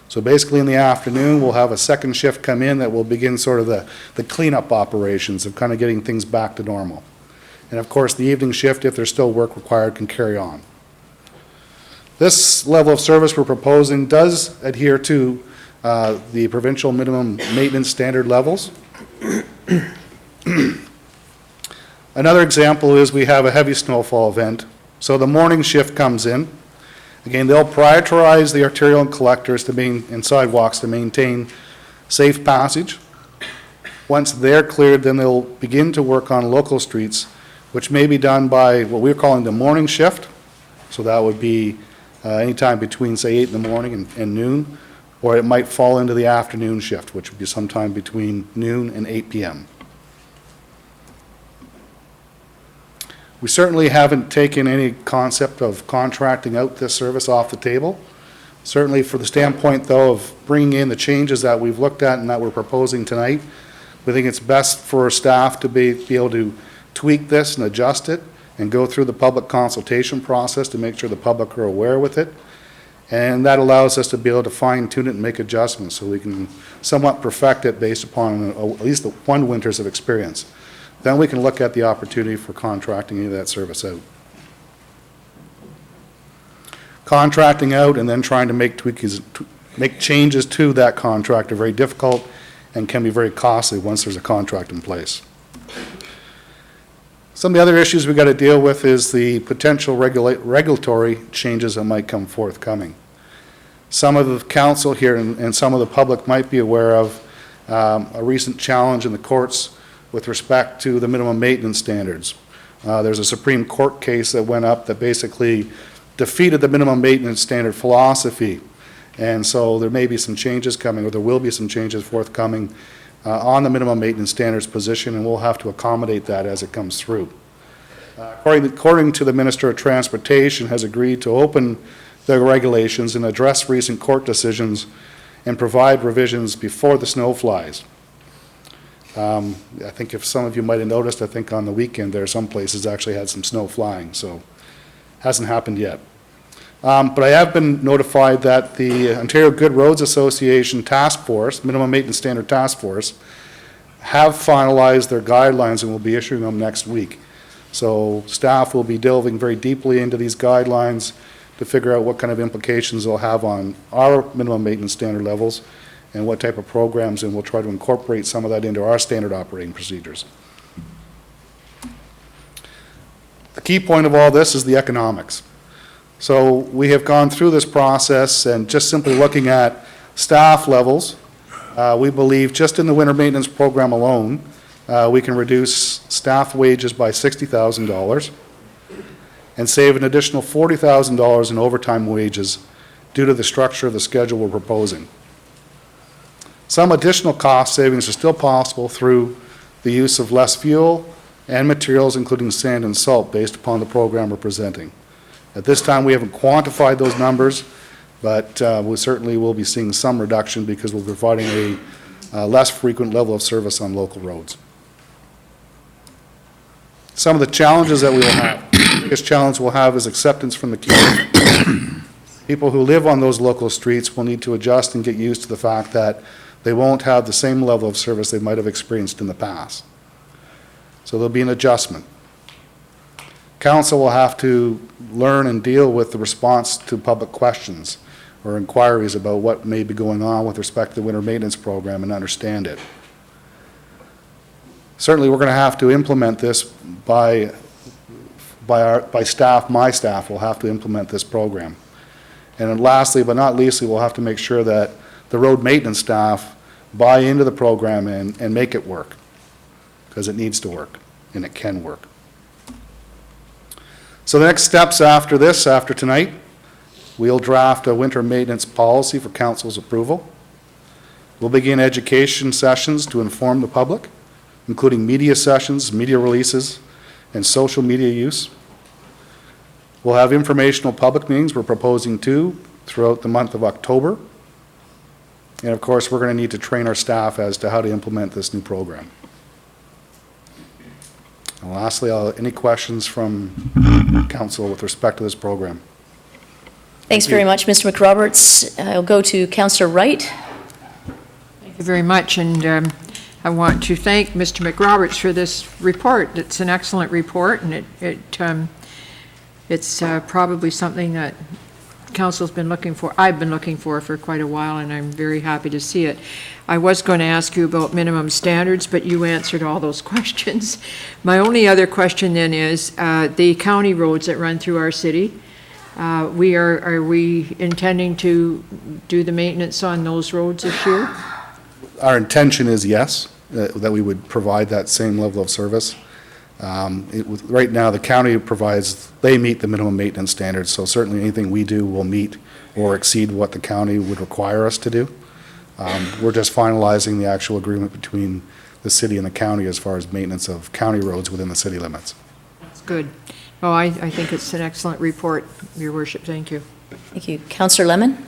So basically in the afternoon, we'll have a second shift come in that will begin sort of the cleanup operations of kind of getting things back to normal. And of course, the evening shift, if there's still work required, can carry on. This level of service we're proposing does adhere to the provincial minimum maintenance standard levels. Another example is we have a heavy snowfall event. So the morning shift comes in. Again, they'll prioritize the arterial and collectors and sidewalks to maintain safe passage. Once they're cleared, then they'll begin to work on local streets, which may be done by what we're calling the morning shift. So that would be anytime between, say, 8 in the morning and noon, or it might fall into the afternoon shift, which would be sometime between noon and 8 p.m. We certainly haven't taken any concept of contracting out this service off the table. Certainly for the standpoint, though, of bringing in the changes that we've looked at and that we're proposing tonight, we think it's best for staff to be able to tweak this and adjust it and go through the public consultation process to make sure the public are aware with it. And that allows us to be able to fine tune it and make adjustments so we can somewhat perfect it based upon at least one winter's of experience. Then we can look at the opportunity for contracting any of that service out. Contracting out and then trying to make changes to that contract are very difficult and can be very costly once there's a contract in place. Some of the other issues we've got to deal with is the potential regulatory changes that might come forthcoming. Some of the council here and some of the public might be aware of a recent challenge in the courts with respect to the minimum maintenance standards. There's a Supreme Court case that went up that basically defeated the minimum maintenance standard philosophy. And so there may be some changes coming, or there will be some changes forthcoming on the minimum maintenance standards position, and we'll have to accommodate that as it comes through. According to the Minister of Transportation, has agreed to open the regulations and address recent court decisions and provide revisions before the snow flies. I think if some of you might have noticed, I think on the weekend there some places actually had some snow flying, so hasn't happened yet. But I have been notified that the Ontario Good Roads Association Task Force, Minimum Maintenance Standard Task Force, have finalized their guidelines and will be issuing them next week. So staff will be delving very deeply into these guidelines to figure out what kind of implications they'll have on our minimum maintenance standard levels and what type of programs, and we'll try to incorporate some of that into our standard operating procedures. The key point of all this is the economics. So we have gone through this process, and just simply looking at staff levels, we believe just in the winter maintenance program alone, we can reduce staff wages by $60,000 and save an additional $40,000 in overtime wages due to the structure of the schedule we're proposing. Some additional cost savings are still possible through the use of less fuel and materials, including sand and salt, based upon the program we're presenting. At this time, we haven't quantified those numbers, but we certainly will be seeing some reduction because we're providing a less frequent level of service on local roads. Some of the challenges that we will have, the biggest challenge we'll have is acceptance from the community. People who live on those local streets will need to adjust and get used to the fact that they won't have the same level of service they might have experienced in the past. So there'll be an adjustment. Council will have to learn and deal with the response to public questions or inquiries about what may be going on with respect to the winter maintenance program and understand it. Certainly, we're going to have to implement this by staff. My staff will have to implement this program. And then lastly, but not leastly, we'll have to make sure that the road maintenance staff buy into the program and make it work, because it needs to work, and it can work. So the next steps after this, after tonight, we'll draft a winter maintenance policy for council's approval. We'll begin education sessions to inform the public, including media sessions, media releases, and social media use. We'll have informational public meetings we're proposing to throughout the month of October. And of course, we're going to need to train our staff as to how to implement this new program. And lastly, any questions from council with respect to this program? Thanks very much, Mr. McRoberts. I'll go to Councillor Wright. Thank you very much, and I want to thank Mr. McRoberts for this report. It's an excellent report, and it's probably something that council's been looking for. I've been looking for quite a while, and I'm very happy to see it. I was going to ask you about minimum standards, but you answered all those questions. My only other question then is the county roads that run through our city. Are we intending to do the maintenance on those roads this year? Our intention is yes, that we would provide that same level of service. Right now, the county provides, they meet the minimum maintenance standards, so certainly anything we do will meet or exceed what the county would require us to do. We're just finalizing the actual agreement between the city and the county as far as maintenance of county roads within the city limits. That's good. Oh, I think it's an excellent report, Your Worship. Thank you. Thank you. Councillor Lemon?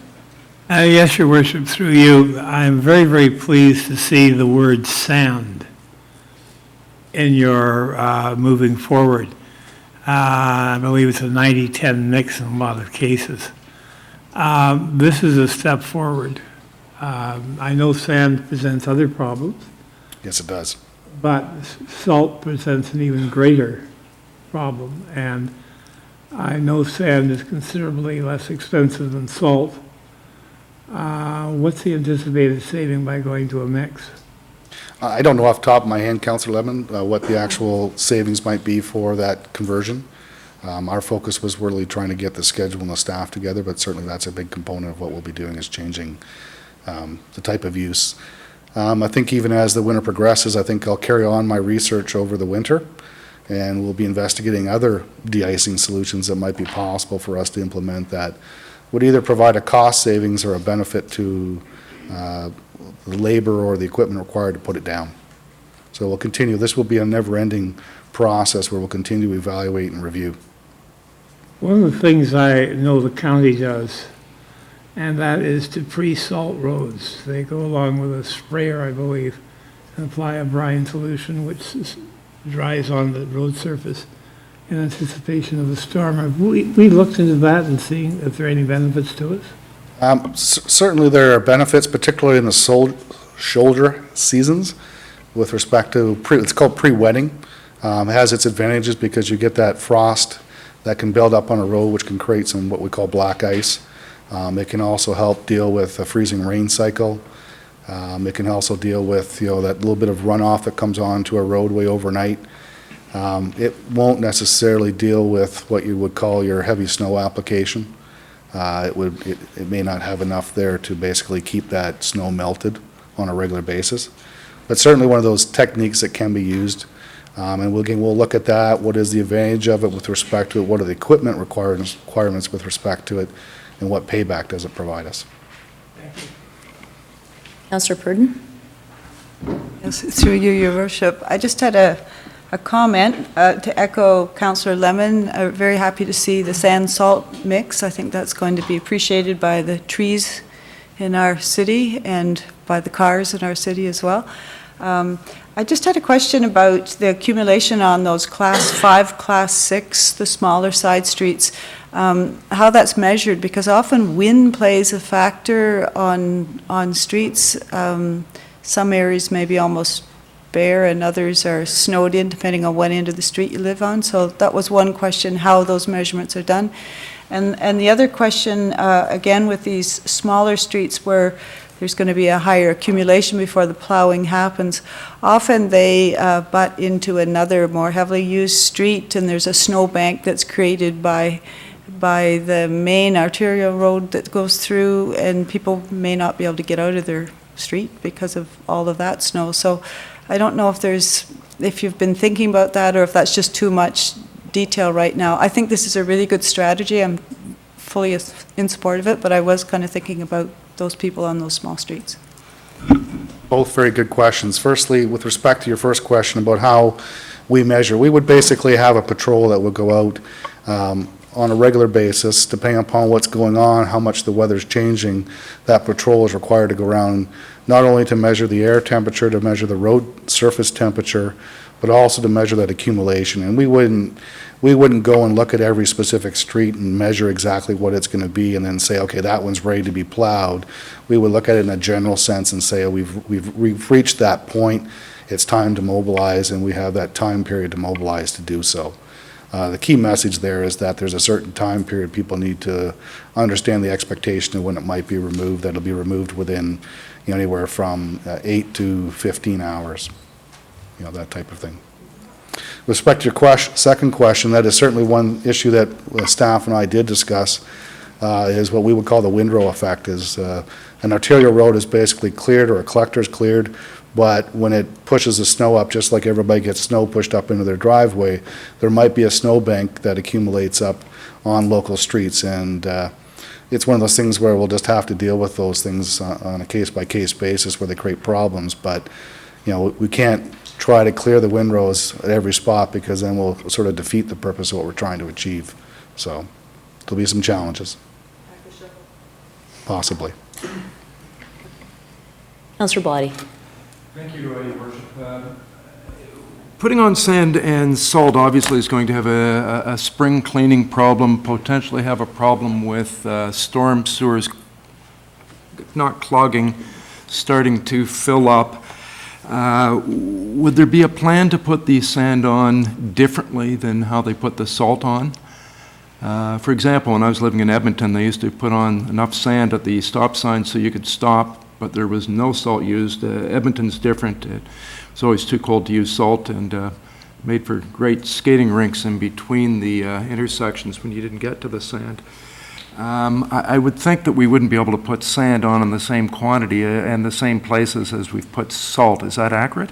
Yes, Your Worship, through you, I'm very, very pleased to see the word sound in your moving forward. I believe it's a 90-10 mix in a lot of cases. This is a step forward. I know sand presents other problems. Yes, it does. But salt presents an even greater problem. And I know sand is considerably less expensive than salt. What's the anticipated saving by going to a mix? I don't know off the top of my head, Councillor Lemon, what the actual savings might be for that conversion. Our focus was really trying to get the schedule and the staff together, but certainly that's a big component of what we'll be doing is changing the type of use. I think even as the winter progresses, I think I'll carry on my research over the winter, and we'll be investigating other de-icing solutions that might be possible for us to implement that would either provide a cost savings or a benefit to the labor or the equipment required to put it down. So we'll continue. This will be a never-ending process where we'll continue to evaluate and review. One of the things I know the county does, and that is to pre-salt roads. They go along with a sprayer, I believe, and apply a brine solution which dries on the road surface in anticipation of a storm. Have we looked into that and seen if there are any benefits to us? Certainly there are benefits, particularly in the shoulder seasons, with respect to, it's called pre-wetting. It has its advantages because you get that frost that can build up on a road, which can create some what we call black ice. It can also help deal with a freezing rain cycle. It can also deal with, that little bit of runoff that comes onto a roadway overnight. It won't necessarily deal with what you would call your heavy snow application. It may not have enough there to basically keep that snow melted on a regular basis. but certainly one of those techniques that can be used. And we'll look at that. What is the advantage of it with respect to it? What are the equipment requirements with respect to it? And what payback does it provide us? Councillor Purdon? Yes, through you, Your Worship. I just had a comment to echo Councillor Lemon. Very happy to see the sand-salt mix. I think that's going to be appreciated by the trees in our city and by the cars in our city as well. I just had a question about the accumulation on those Class 5, Class 6, the smaller side streets, how that's measured, because often wind plays a factor on streets. Some areas may be almost bare and others are snowed in depending on what end of the street you live on. So that was one question, how those measurements are done. And the other question, again, with these smaller streets where there's going to be a higher accumulation before the plowing happens. Often they butt into another more heavily used street, and there's a snowbank that's created by the main arterial road that goes through, and people may not be able to get out of their street because of all of that snow. So I don't know if you've been thinking about that or if that's just too much detail right now. I think this is a really good strategy. I'm fully in support of it, but I was kind of thinking about those people on those small streets. Both very good questions. Firstly, with respect to your first question about how we measure, we would basically have a patrol that would go out on a regular basis, depending upon what's going on, how much the weather's changing. That patrol is required to go around not only to measure the air temperature, to measure the road surface temperature, but also to measure that accumulation. And we wouldn't go and look at every specific street and measure exactly what it's going to be and then say, okay, that one's ready to be plowed. We would look at it in a general sense and say, oh, we've reached that point, it's time to mobilize, and we have that time period to mobilize to do so. The key message there is that there's a certain time period people need to understand the expectation of when it might be removed, that it'll be removed within anywhere from 8 to 15 hours, that type of thing. With respect to your second question, that is certainly one issue that staff and I did discuss, is what we would call the windrow effect. Is an arterial road is basically cleared, or a collector is cleared, but when it pushes the snow up, just like everybody gets snow pushed up into their driveway, there might be a snowbank that accumulates up on local streets, and it's one of those things where we'll just have to deal with those things on a case-by-case basis where they create problems, but we can't try to clear the windrows at every spot, because then we'll sort of defeat the purpose of what we're trying to achieve. So there'll be some challenges. Possibly. Councillor Blatty. Thank you, Your Worship. Putting on sand and salt obviously is going to have a spring cleaning problem, potentially have a problem with storm sewers not clogging, starting to fill up. Would there be a plan to put the sand on differently than how they put the salt on? For example, when I was living in Edmonton, they used to put on enough sand at the stop sign so you could stop, but there was no salt used. Edmonton's different. It was always too cold to use salt, and made for great skating rinks in between the intersections when you didn't get to the sand. I would think that we wouldn't be able to put sand on in the same quantity and the same places as we've put salt. Is that accurate?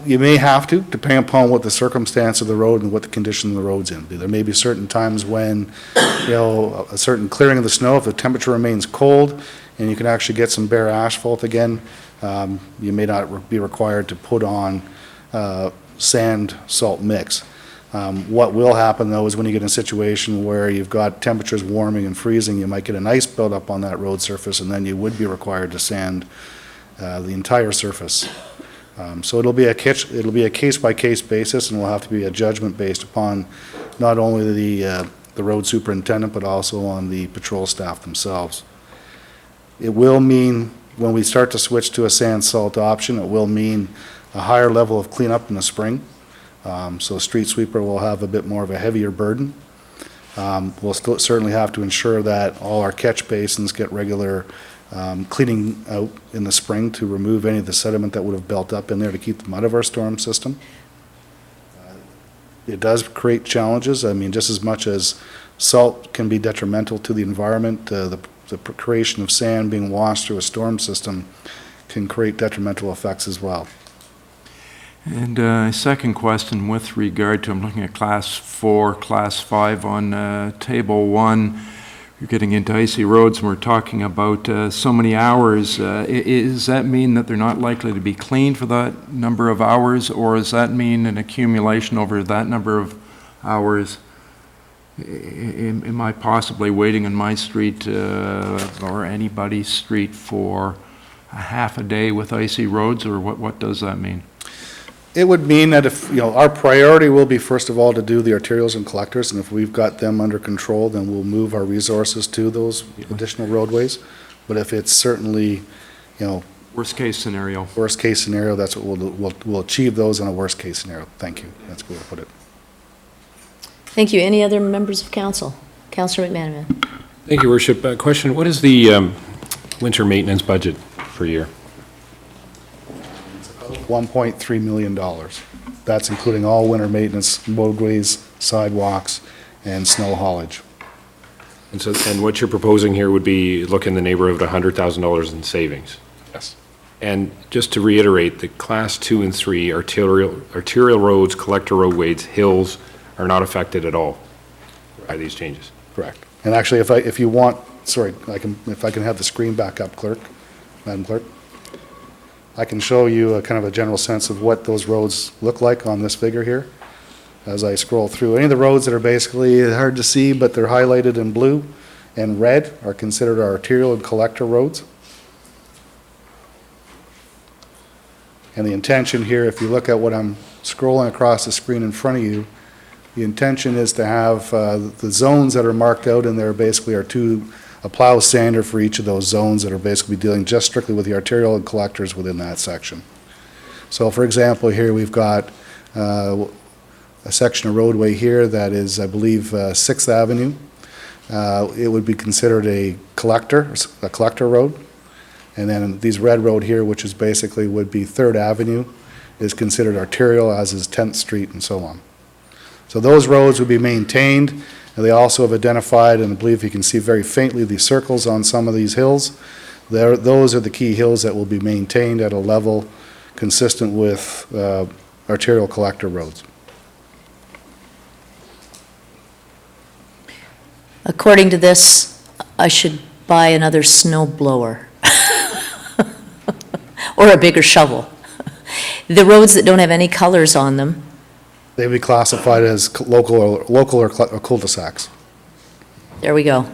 You may have to, depending upon what the circumstance of the road and what the condition of the road's in. There may be certain times when, a certain clearing of the snow, if the temperature remains cold and you can actually get some bare asphalt again, you may not be required to put on sand-salt mix. What will happen, though, is when you get in a situation where you've got temperatures warming and freezing, you might get an ice buildup on that road surface, and then you would be required to sand the entire surface. So it'll be a case-by-case basis, and will have to be a judgment based upon not only the road superintendent, but also on the patrol staff themselves. It will mean, when we start to switch to a sand-salt option, it will mean a higher level of cleanup in the spring. So a street sweeper will have a bit more of a heavier burden. We'll still certainly have to ensure that all our catch basins get regular cleaning out in the spring to remove any of the sediment that would have built up in there to keep them out of our storm system. It does create challenges. I mean, just as much as salt can be detrimental to the environment, the creation of sand being washed through a storm system can create detrimental effects as well. And second question with regard to, I'm looking at Class 4, Class 5 on Table 1. You're getting into icy roads, and we're talking about so many hours. Does that mean that they're not likely to be cleaned for that number of hours, or does that mean an accumulation over that number of hours? Am I possibly waiting on my street or anybody's street for a half a day with icy roads, or what does that mean? It would mean that if, our priority will be first of all to do the arterials and collectors, and if we've got them under control, then we'll move our resources to those additional roadways. But if it's certainly, worst case scenario, that's what we'll achieve those in a worst case scenario. Thank you. That's a good way to put it. Thank you. Any other members of council? Councillor McManaman. Thank you, Worship. Question, what is the winter maintenance budget per year? $1.3 million. That's including all winter maintenance, roadways, sidewalks, and snow haulage. And what you're proposing here would be look in the neighborhood of $100,000 in savings? Yes. And just to reiterate, the Class 2 and 3 arterial roads, collector roadways, hills are not affected at all by these changes? Correct. And actually, if you want, sorry, if I can have the screen back up, Madam Clerk. I can show you a kind of a general sense of what those roads look like on this figure here as I scroll through. Any of the roads that are basically hard to see, but they're highlighted in blue and red are considered our arterial and collector roads. And the intention here, if you look at what I'm scrolling across the screen in front of you, the intention is to have the zones that are marked out in there basically are a plow sander for each of those zones that are basically dealing just strictly with the arterial and collectors within that section. So for example, here we've got a section of roadway here that is, I believe, 6th Avenue. It would be considered a collector road. And then these red road here, which is basically would be 3rd Avenue, is considered arterial, as is 10th Street and so on. So those roads would be maintained. And they also have identified, and I believe you can see very faintly the circles on some of these hills. Those are the key hills that will be maintained at a level consistent with arterial collector roads. According to this, I should buy another snow blower or a bigger shovel. The roads that don't have any colors on them, They would be classified as local or cul-de-sacs. there we go.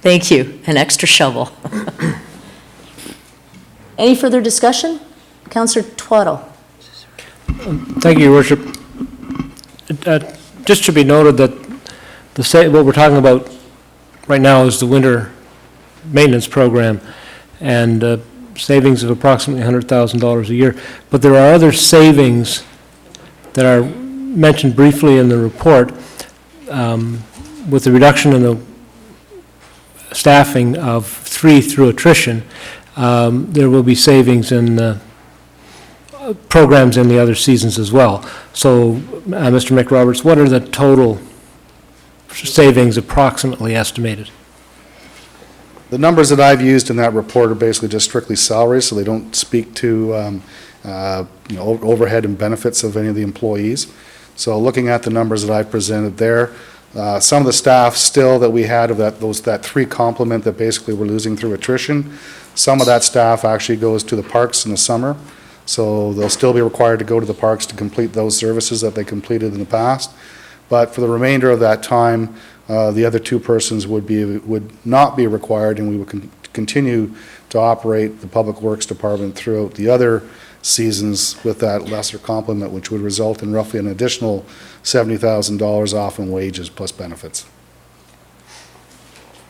Thank you, an extra shovel. Any further discussion? Councillor Twaddle. Thank you, Your Worship. Just should be noted that what we're talking about right now is the winter maintenance program and savings of approximately $100,000 a year. But there are other savings that are mentioned briefly in the report. With the reduction in the staffing of 3 through attrition, there will be savings in programs in the other seasons as well. So, Mr. McRoberts, what are the total savings approximately estimated? The numbers that I've used in that report are basically just strictly salaries, so they don't speak to overhead and benefits of any of the employees. So looking at the numbers that I've presented there, some of the staff still that we had of that 3 complement that basically we're losing through attrition, some of that staff actually goes to the parks in the summer. So they'll still be required to go to the parks to complete those services that they completed in the past. But for the remainder of that time, the other 2 persons would not be required, and we would continue to operate the Public Works Department throughout the other seasons with that lesser complement, which would result in roughly an additional $70,000 off in wages plus benefits.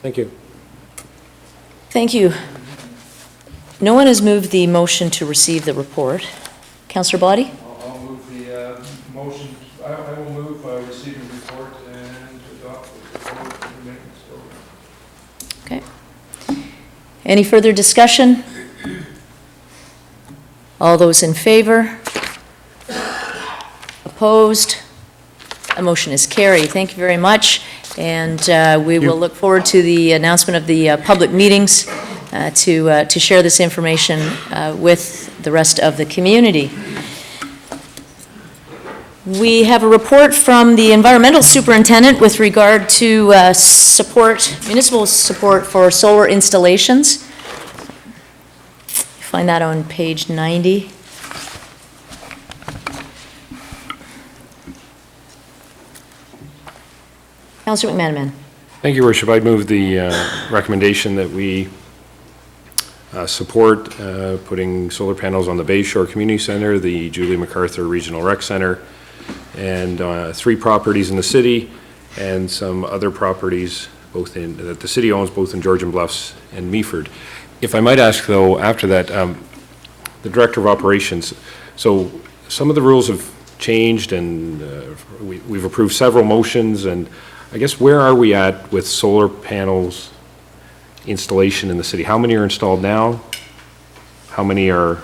Thank you. Thank you. No one has moved the motion to receive the report. Councillor Boddy? I'll move the motion. I will move receive the report and adopt the maintenance program. Okay. Any further discussion? All those in favor? Opposed? A motion is carried. Thank you very much. And we will look forward to the announcement of the public meetings to share this information with the rest of the community. We have a report from the environmental superintendent with regard to municipal support for solar installations. You find that on page 90. Councillor McManaman. Thank you, Worship. I'd move the recommendation that we support putting solar panels on the Bay Shore Community Center, the Julie MacArthur Regional Rec Center, and 3 properties in the city, and some other properties that the city owns, both in Georgian Bluffs and Meaford. If I might ask, though, after that, the Director of Operations, so some of the rules have changed, and we've approved several motions, and I guess where are we at with solar panels installation in the city? How many are installed now? How many are,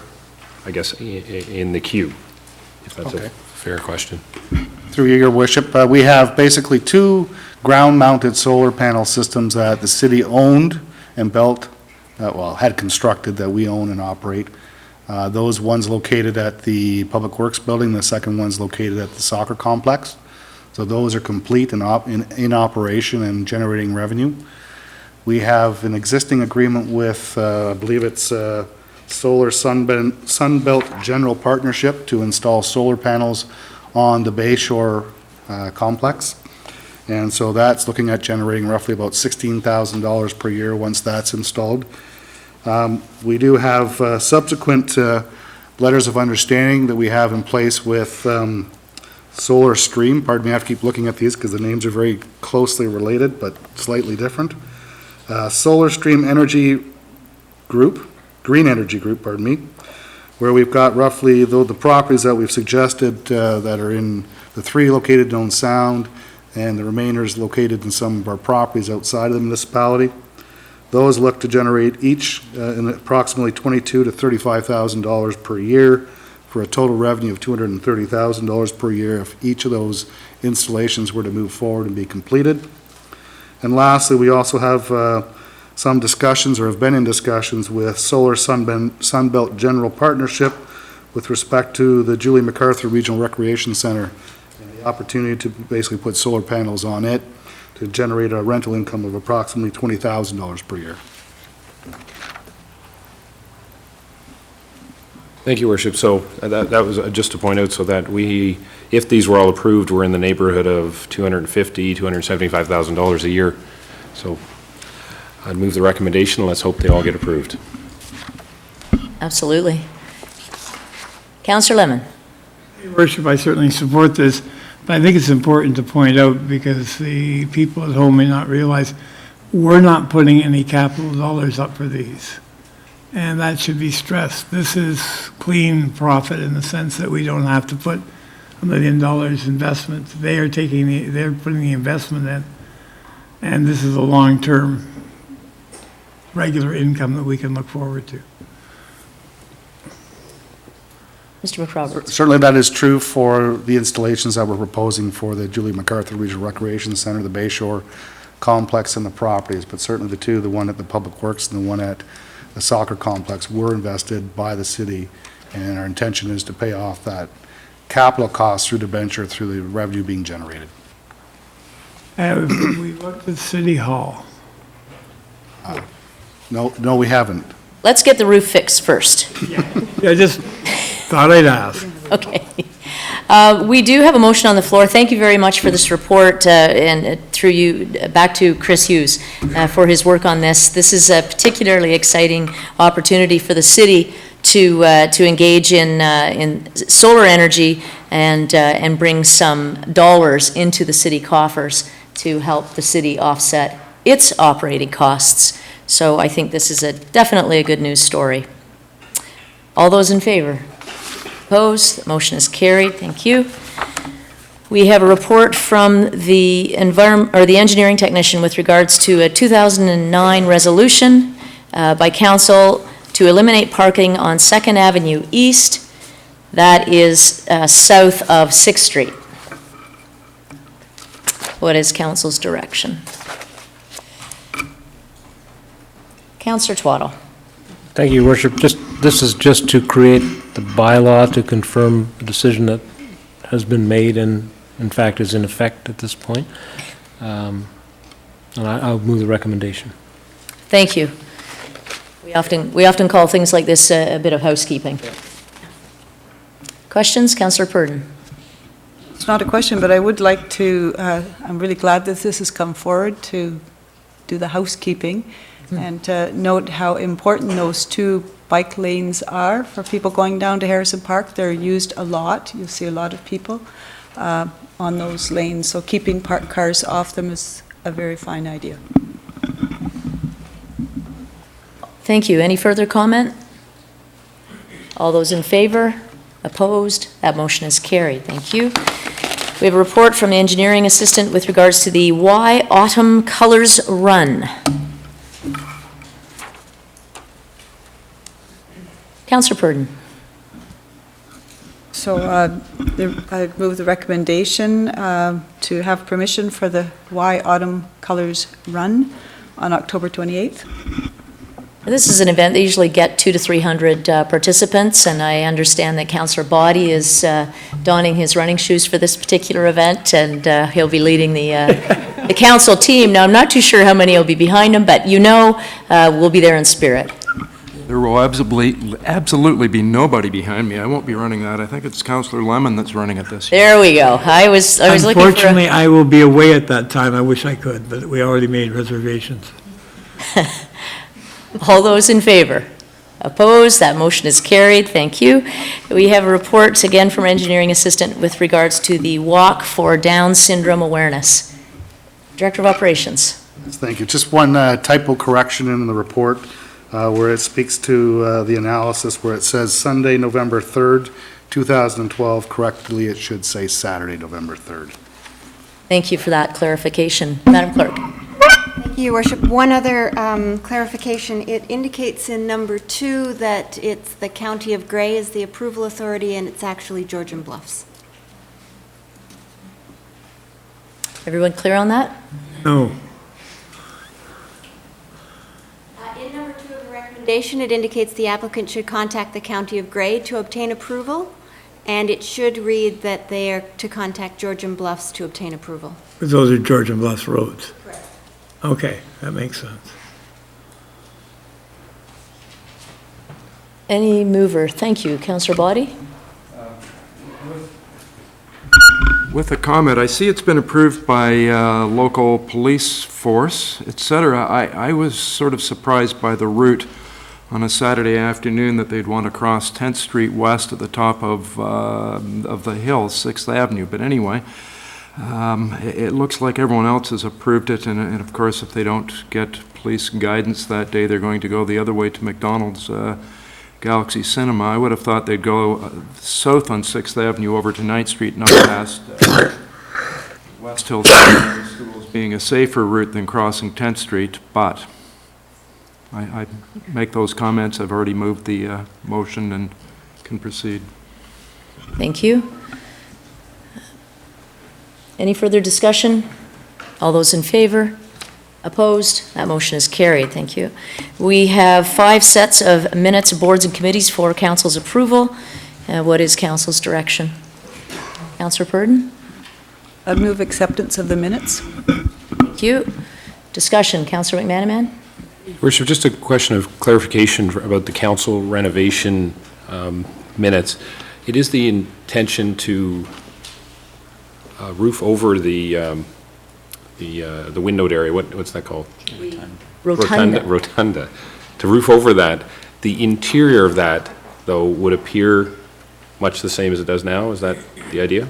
I guess, in the queue? If that's a fair question. Through your worship, we have basically 2 ground-mounted solar panel systems that the city owned and built, had constructed, that we own and operate. Those ones located at the Public Works Building, the second one's located at the soccer complex. So those are complete and in operation and generating revenue. We have an existing agreement with, I believe it's Solar Sunbelt General Partnership to install solar panels on the Bayshore complex. And so that's looking at generating roughly about $16,000 per year once that's installed. We do have subsequent letters of understanding that we have in place with Solar Stream. Pardon me, I have to keep looking at these because the names are very closely related but slightly different. Solar Stream Energy Group, Green Energy Group, pardon me, where we've got roughly, though the properties that we've suggested that are in the 3 located in Owen Sound and the remainder is located in some of our properties outside of the municipality. Those look to generate each in approximately $22,000 to $35,000 per year, for a total revenue of $230,000 per year if each of those installations were to move forward and be completed. And lastly, we also have some discussions, or have been in discussions, with Solar Sunbelt General Partnership with respect to the Julie MacArthur Regional Recreation Center, and the opportunity to basically put solar panels on it to generate a rental income of approximately $20,000 per year. Thank you, Worship. So that was just to point out, so that if these were all approved, we're in the neighborhood of $250,000, $275,000 a year. So I'd move the recommendation. Let's hope they all get approved. Absolutely. Councillor Lemon. Your Worship, I certainly support this, but I think it's important to point out, because the people at home may not realize, we're not putting any capital dollars up for these. And that should be stressed. This is clean profit in the sense that we don't have to put $1 million investment. They're putting the investment in, and this is a long-term regular income that we can look forward to. Mr. McRoberts. Certainly that is true for the installations that we're proposing for the Julie MacArthur Regional Recreation Center, the Bayshore complex, and the properties, but certainly the 2, the one at the Public Works and the one at the soccer complex, were invested by the city, and our intention is to pay off that capital cost through debenture, through the revenue being generated. We looked at City Hall. No, we haven't. Let's get the roof fixed first. I just thought I'd ask. Okay. We do have a motion on the floor. Thank you very much for this report, and through you, back to Chris Hughes for his work on this. This is a particularly exciting opportunity for the city to engage in solar energy and bring some dollars into the city coffers to help the city offset its operating costs. So I think this is definitely a good news story. All those in favor? Opposed? The motion is carried. Thank you. We have a report from the engineering technician with regards to a 2009 resolution by council to eliminate parking on 2nd Avenue East. That is south of 6th Street. What is council's direction? Councillor Twaddle. Thank you, Your Worship. This is just to create the bylaw to confirm a decision that has been made and, in fact, is in effect at this point. And I'll move the recommendation. Thank you. We often call things like this a bit of housekeeping. Questions? Councillor Purdon. It's not a question, but I would like to, I'm really glad that this has come forward to do the housekeeping and note how important those 2 bike lanes are for people going down to Harrison Park. They're used a lot. You'll see a lot of people on those lanes. So keeping parked cars off them is a very fine idea. Thank you. Any further comment? All those in favor? Opposed? That motion is carried. Thank you. We have a report from the engineering assistant with regards to the Why Autumn Colors Run. Councillor Purdon. So I move the recommendation to have permission for the Why Autumn Colors Run on October 28th. This is an event that usually get 200 to 300 participants, and I understand that Councillor Boddy is donning his running shoes for this particular event, and he'll be leading the council team. Now, I'm not too sure how many will be behind him, but we'll be there in spirit. There will absolutely be nobody behind me. I won't be running that. I think it's Councillor Lemon that's running it this year. There we go. I was looking for... Unfortunately, I will be away at that time. I wish I could, but we already made reservations. All those in favor? Opposed? That motion is carried. Thank you. We have a report again from our engineering assistant with regards to the Walk for Down Syndrome Awareness. Director of Operations. Thank you. Just one typo correction in the report where it speaks to the analysis where it says Sunday, November 3rd, 2012. Correctly, it should say Saturday, November 3rd. Thank you for that clarification. Madam Clerk. Thank you, Your Worship. One other clarification. It indicates in number 2 that it's the County of Grey is the approval authority, and it's actually Georgian Bluffs. Everyone clear on that? No. In number 2 of the recommendation, it indicates the applicant should contact the County of Grey to obtain approval, and it should read that they are to contact Georgian Bluffs to obtain approval. Those are Georgian Bluffs roads. Correct. Okay, that makes sense. Any mover? Thank you. Councillor Boddy? With a comment, I see it's been approved by local police force, et cetera. I was sort of surprised by the route on a Saturday afternoon that they'd want to cross 10th Street West at the top of the hill, 6th Avenue. But anyway, it looks like everyone else has approved it, and of course, if they don't get police guidance that day, they're going to go the other way to McDonald's Galaxy Cinema. I would have thought they'd go south on 6th Avenue over to 9th Street, not past West Hill Schools, being a safer route than crossing 10th Street, but I make those comments. I've already moved the motion and can proceed. Thank you. Any further discussion? All those in favor? Opposed? That motion is carried. Thank you. We have 5 sets of minutes of boards and committees for council's approval. What is council's direction? Councillor Purdon? I'd move acceptance of the minutes. Thank you. Discussion. Councillor McManaman? Worship, just a question of clarification about the council renovation minutes. It is the intention to roof over the windowed area. What's that called? Rotunda. Rotunda. To roof over that. The interior of that, though, would appear much the same as it does now. Is that the idea?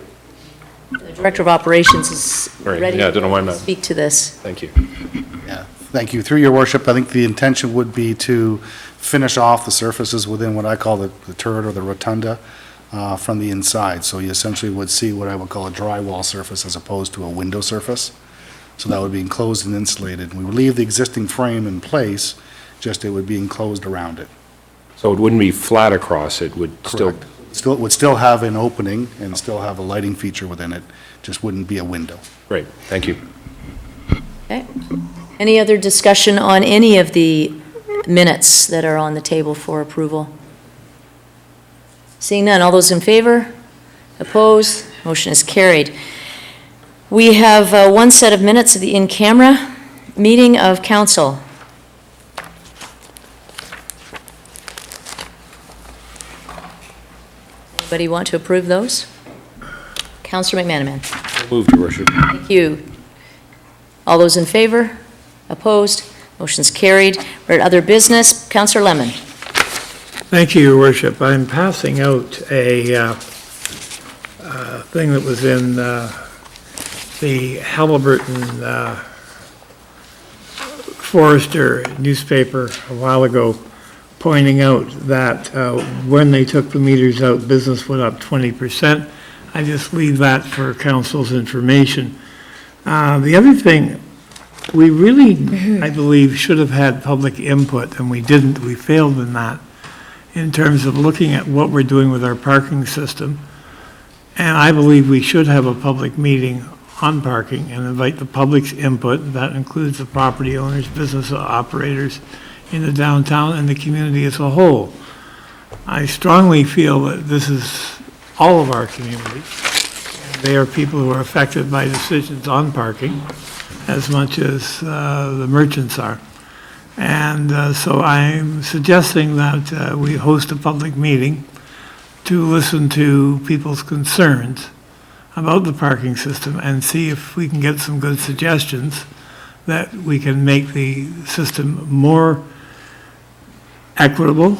The Director of Operations is ready to speak to this. Thank you. Yeah, thank you. Through your worship, I think the intention would be to finish off the surfaces within what I call the turret or the rotunda from the inside. So you essentially would see what I would call a drywall surface as opposed to a window surface. So that would be enclosed and insulated. We would leave the existing frame in place, just it would be enclosed around it. So it wouldn't be flat across, it would Correct. It would still have an opening and still have a lighting feature within it, just wouldn't be a window. Great, thank you. Okay. Any other discussion on any of the minutes that are on the table for approval? Seeing none, all those in favor? Opposed? Motion is carried. We have one set of minutes of the in-camera meeting of council. Anybody want to approve those? Councillor McManaman. Moved, Your Worship. Thank you. All those in favor? Opposed? Motion's carried. We're at other business. Councillor Lemon. Thank you, Your Worship. I'm passing out a thing that was in the Halliburton Forester newspaper a while ago, pointing out that when they took the meters out, business went up 20%. I just leave that for council's information. The other thing, we really, I believe, should have had public input, and we didn't. We failed in that, in terms of looking at what we're doing with our parking system. And I believe we should have a public meeting on parking and invite the public's input. That includes the property owners, business operators in the downtown, and the community as a whole. I strongly feel that this is all of our community. They are people who are affected by decisions on parking as much as the merchants are. And so I'm suggesting that we host a public meeting to listen to people's concerns about the parking system and see if we can get some good suggestions that we can make the system more equitable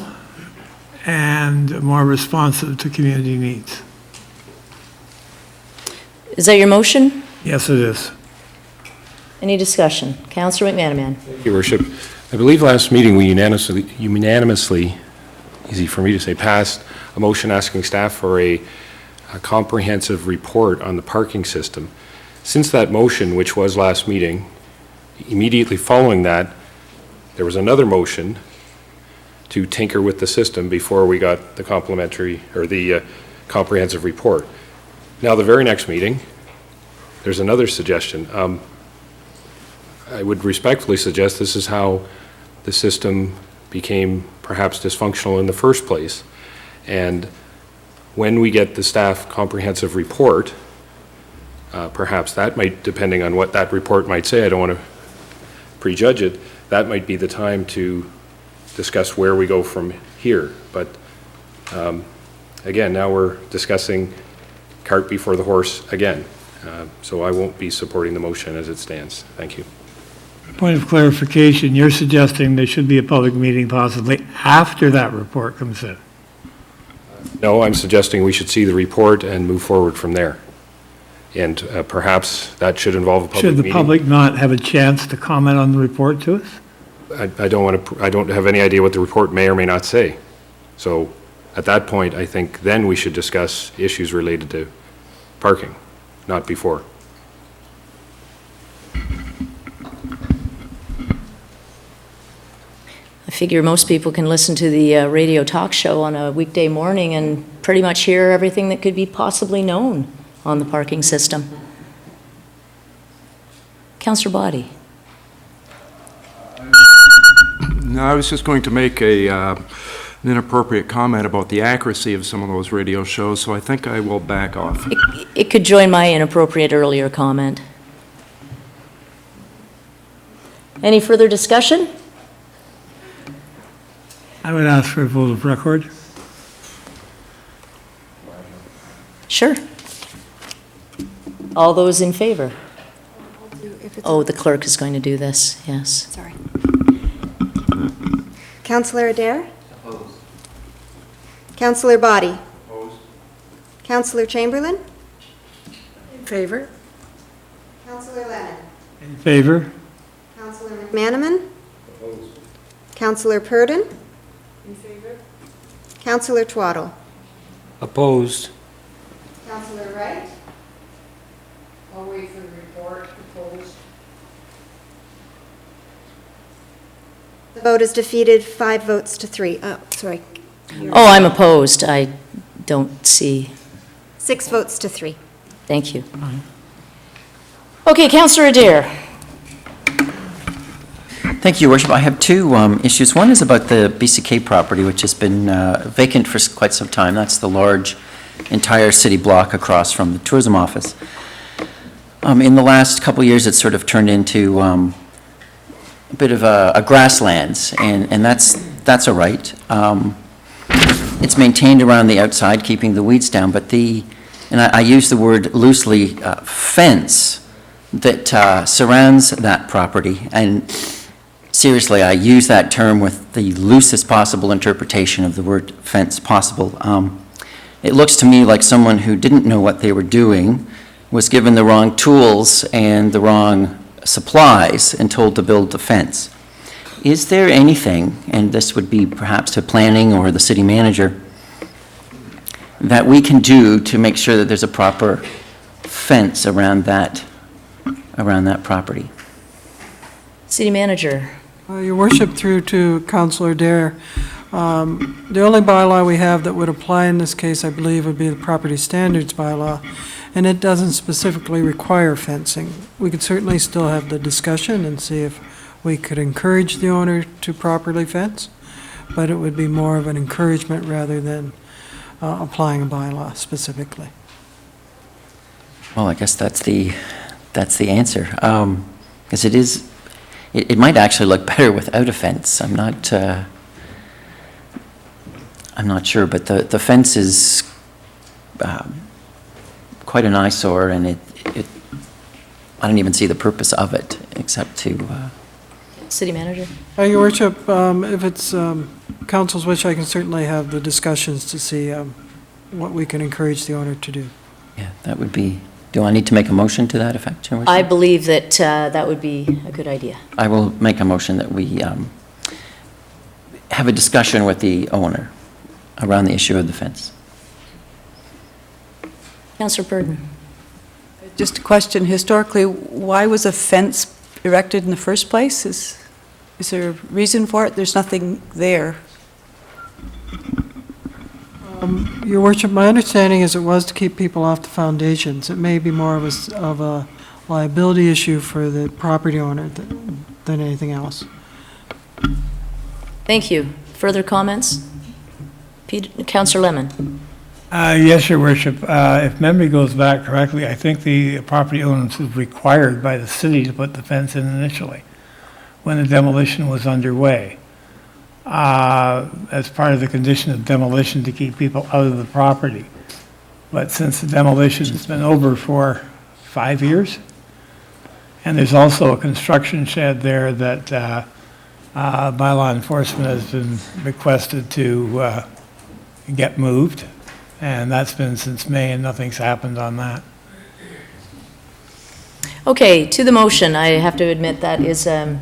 and more responsive to community needs. Is that your motion? Yes, it is. Any discussion? Councillor McManaman. Thank you, Your Worship. I believe last meeting we unanimously, easy for me to say, passed a motion asking staff for a comprehensive report on the parking system. Since that motion, which was last meeting, immediately following that, there was another motion to tinker with the system before we got the complimentary or the comprehensive report. Now, the very next meeting, there's another suggestion. I would respectfully suggest this is how the system became perhaps dysfunctional in the first place. And when we get the staff comprehensive report, perhaps that might, depending on what that report might say, I don't want to prejudge it, that might be the time to discuss where we go from here. But again, now we're discussing cart before the horse again. So I won't be supporting the motion as it stands. Thank you. Point of clarification, you're suggesting there should be a public meeting possibly after that report comes in? No, I'm suggesting we should see the report and move forward from there. And perhaps that should involve a public meeting. Should the public not have a chance to comment on the report to us? I don't have any idea what the report may or may not say. So at that point, I think then we should discuss issues related to parking, not before. I figure most people can listen to the radio talk show on a weekday morning and pretty much hear everything that could be possibly known on the parking system. Councillor Boddy. No, I was just going to make an inappropriate comment about the accuracy of some of those radio shows, so I think I will back off. It could join my inappropriate earlier comment. Any further discussion? I would ask for a vote of record. Sure. All those in favor? Oh, the clerk is going to do this, yes. Sorry. Councillor Adair? Opposed. Councillor Boddy? Opposed. Councillor Chamberlain? In favor. Councillor Lennon? In favor? Councillor McManaman? Opposed. Councillor Purdon? In favor. Councillor Twaddle? Opposed. Councillor Wright? I'll wait for the report. Opposed. The vote is defeated, 5 votes to 3. Oh, sorry. Oh, I'm opposed. I don't see. 6 votes to 3. Thank you. Okay, Councillor Adair. Thank you, Your Worship. I have two issues. One is about the BCK property, which has been vacant for quite some time. That's the large entire city block across from the tourism office. In the last couple of years, it's sort of turned into a bit of a grasslands, and that's all right. It's maintained around the outside, keeping the weeds down, but and I use the word loosely, fence that surrounds that property, and seriously, I use that term with the loosest possible interpretation of the word fence possible. It looks to me like someone who didn't know what they were doing was given the wrong tools and the wrong supplies and told to build the fence. Is there anything, and this would be perhaps to planning or the city manager, that we can do to make sure that there's a proper fence around that property? City manager. Your Worship, through to Councillor Dare, the only bylaw we have that would apply in this case, I believe, would be the property standards bylaw, and it doesn't specifically require fencing. We could certainly still have the discussion and see if we could encourage the owner to properly fence, but it would be more of an encouragement rather than applying a bylaw specifically. Well, I guess that's the answer, because it might actually look better without a fence. I'm not sure, but the fence is quite an eyesore, and I don't even see the purpose of it except to. City manager. Your Worship, if it's council's wish, I can certainly have the discussions to see what we can encourage the owner to do. Yeah, that would be. Do I need to make a motion to that effect, Your Worship? I believe that that would be a good idea. I will make a motion that we have a discussion with the owner around the issue of the fence. Councillor Burden. Just a question, historically, why was a fence erected in the first place? Is there a reason for it? There's nothing there. Your Worship, my understanding is it was to keep people off the foundations. It may be more of a liability issue for the property owner than anything else. Thank you. Further comments? Councillor Lemon. Yes, Your Worship. If memory goes back correctly, I think the property owners was required by the city to put the fence in initially when the demolition was underway. As part of the condition of demolition to keep people out of the property. But since the demolition has been over for 5 years, and there's also a construction shed there that by law enforcement has been requested to get moved, and that's been since May, and nothing's happened on that. Okay, to the motion, I have to admit that is a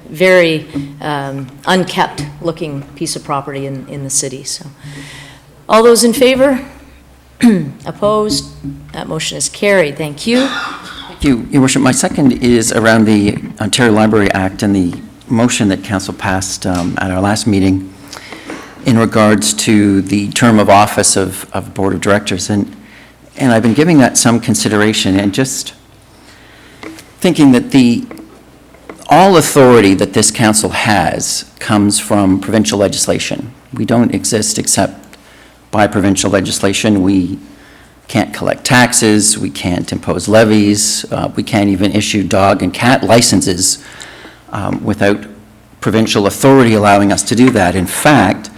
very unkept looking piece of property in the city. So, all those in favor? Opposed? That motion is carried. Thank you. Thank you, Your Worship. My second is around the Ontario Library Act and the motion that Council passed at our last meeting in regards to the term of office of Board of Directors. And I've been giving that some consideration and just thinking that all authority that this council has comes from provincial legislation. We don't exist except by provincial legislation. We can't collect taxes, we can't impose levies, we can't even issue dog and cat licenses without provincial authority allowing us to do that. In fact,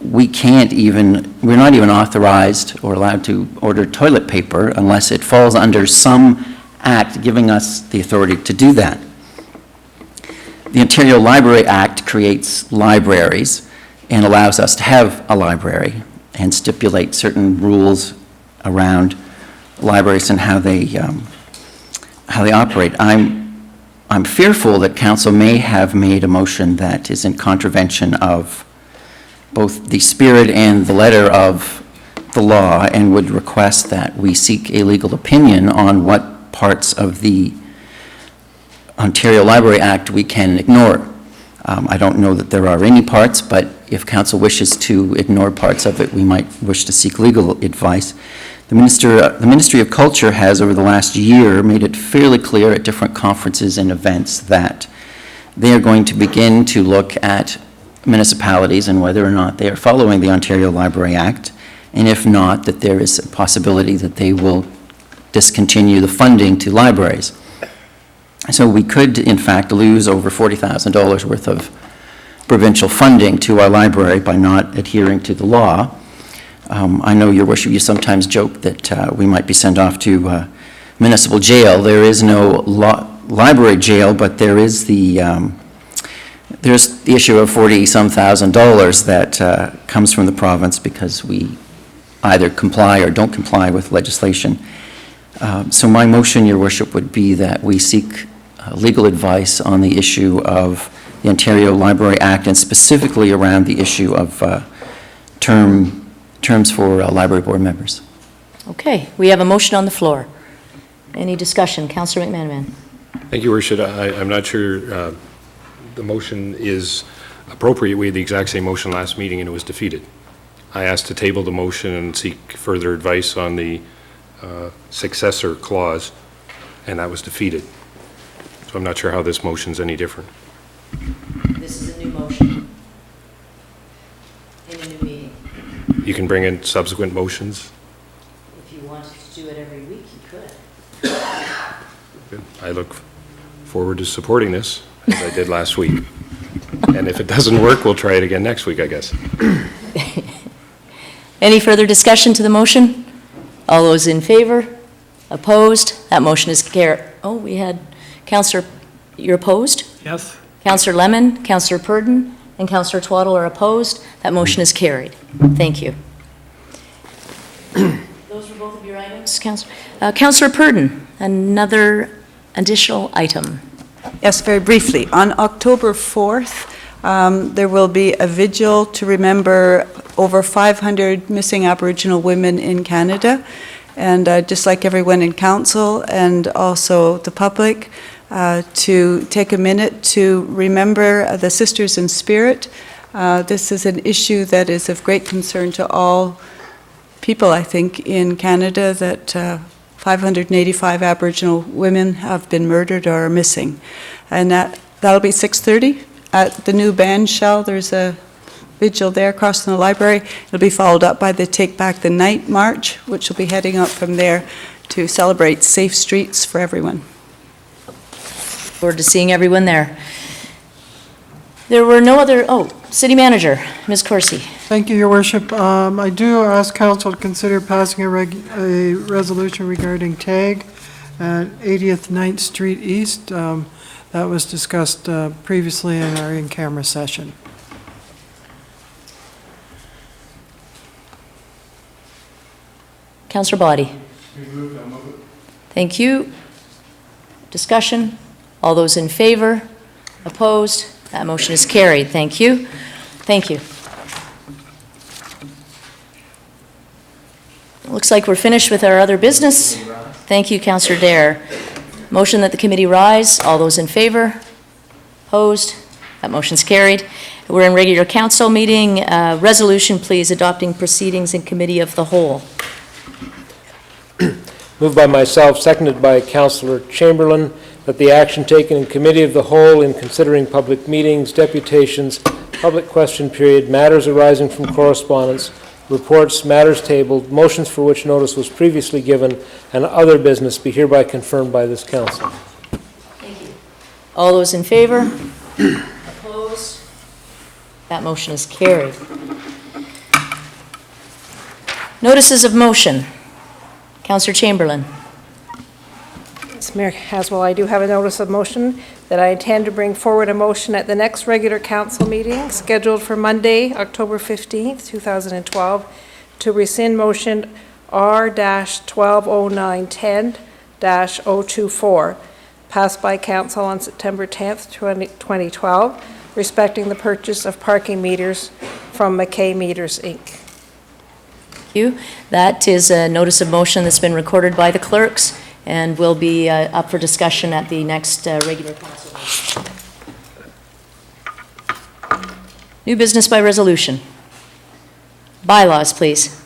we're not even authorized or allowed to order toilet paper unless it falls under some act giving us the authority to do that. The Ontario Library Act creates libraries and allows us to have a library and stipulate certain rules around libraries and how they operate. I'm fearful that council may have made a motion that is in contravention of both the spirit and the letter of the law, and would request that we seek a legal opinion on what parts of the Ontario Library Act we can ignore. I don't know that there are any parts, but if council wishes to ignore parts of it, we might wish to seek legal advice. The Ministry of Culture has, over the last year, made it fairly clear at different conferences and events that they are going to begin to look at municipalities and whether or not they are following the Ontario Library Act, and if not, that there is a possibility that they will discontinue the funding to libraries. So we could, in fact, lose over $40,000 worth of provincial funding to our library by not adhering to the law. I know, Your Worship, you sometimes joke that we might be sent off to municipal jail. There is no library jail, but there is there's the issue of $40-some thousand that comes from the province because we either comply or don't comply with legislation. So my motion, Your Worship, would be that we seek legal advice on the issue of the Ontario Library Act, and specifically around the issue of terms for library board members. Okay, we have a motion on the floor. Any discussion? Councillor McManaman. Thank you, Worship. I'm not sure the motion is appropriate. We had the exact same motion last meeting and it was defeated. I asked to table the motion and seek further advice on the successor clause, and that was defeated. So I'm not sure how this motion's any different. This is a new motion in a new meeting. You can bring in subsequent motions. If you wanted to do it every week, you could. Good. I look forward to supporting this, as I did last week. And if it doesn't work, we'll try it again next week, I guess. Any further discussion to the motion? All those in favor? Opposed? That motion is carried. Oh, we had Councillor, you're opposed? Yes. Councillor Lemon, Councillor Purdon, and Councillor Twaddle are opposed. That motion is carried. Thank you. Those were both of your items, Councillor. Councillor Purdon, another additional item. Yes, very briefly. On October 4th, there will be a vigil to remember over 500 missing Aboriginal women in Canada. And just like everyone in council and also the public, to take a minute to remember the Sisters in Spirit. This is an issue that is of great concern to all people, I think, in Canada, that 585 Aboriginal women have been murdered or are missing. And that'll be 6:30 at the new band shell. There's a vigil there across from the library. It'll be followed up by the Take Back the Night March, which will be heading up from there to celebrate safe streets for everyone. Forward to seeing everyone there. There were no other, City Manager, Ms. Corsi. Thank you, Your Worship. I do ask Council to consider passing a resolution regarding TAG at 80th 9th Street East. That was discussed previously in our in-camera session. Councillor Body. Thank you. Discussion? All those in favor? Opposed? That motion is carried. Thank you. Thank you. Looks like we're finished with our other business. Thank you, Councillor Dare. Motion that the committee rise. All those in favor? Opposed? That motion's carried. We're in regular council meeting. Resolution, please, adopting proceedings in committee of the whole. Moved by myself, seconded by Councillor Chamberlain, that the action taken in Committee of the Whole in considering public meetings, deputations, public question period, matters arising from correspondence, reports, matters tabled, motions for which notice was previously given, and other business be hereby confirmed by this council. Thank you. All those in favor? Opposed? That motion is carried. Notices of motion. Councillor Chamberlain. Yes, Mayor Haswell, I do have a notice of motion that I intend to bring forward a motion at the next regular council meeting scheduled for Monday, October 15th, 2012, to rescind motion R-120910-024, passed by council on September 10th, 2012, respecting the purchase of parking meters from McKay Meters, Inc. Thank you. That is a notice of motion that's been recorded by the clerks and will be up for discussion at the next regular council meeting. New business by resolution. Bylaws, please.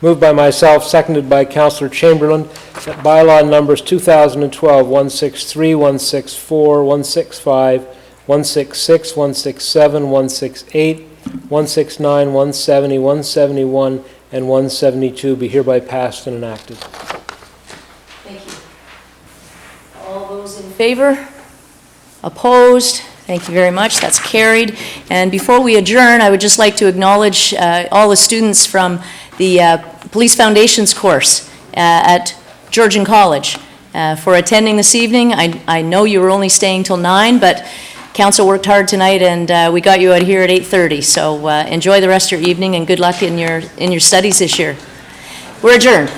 Moved by myself, seconded by Councillor Chamberlain, that bylaw numbers 2012-163, 164, 165, 166, 167, 168, 169, 170, 171, and 172 be hereby passed and enacted. Thank you. All those in favor? Opposed? Thank you very much. That's carried. And before we adjourn, I would just like to acknowledge all the students from the Police Foundations course at Georgian College for attending this evening. I know you were only staying till 9, but council worked hard tonight, and we got you out here at 8:30. So enjoy the rest of your evening, and good luck in your studies this year. We're adjourned.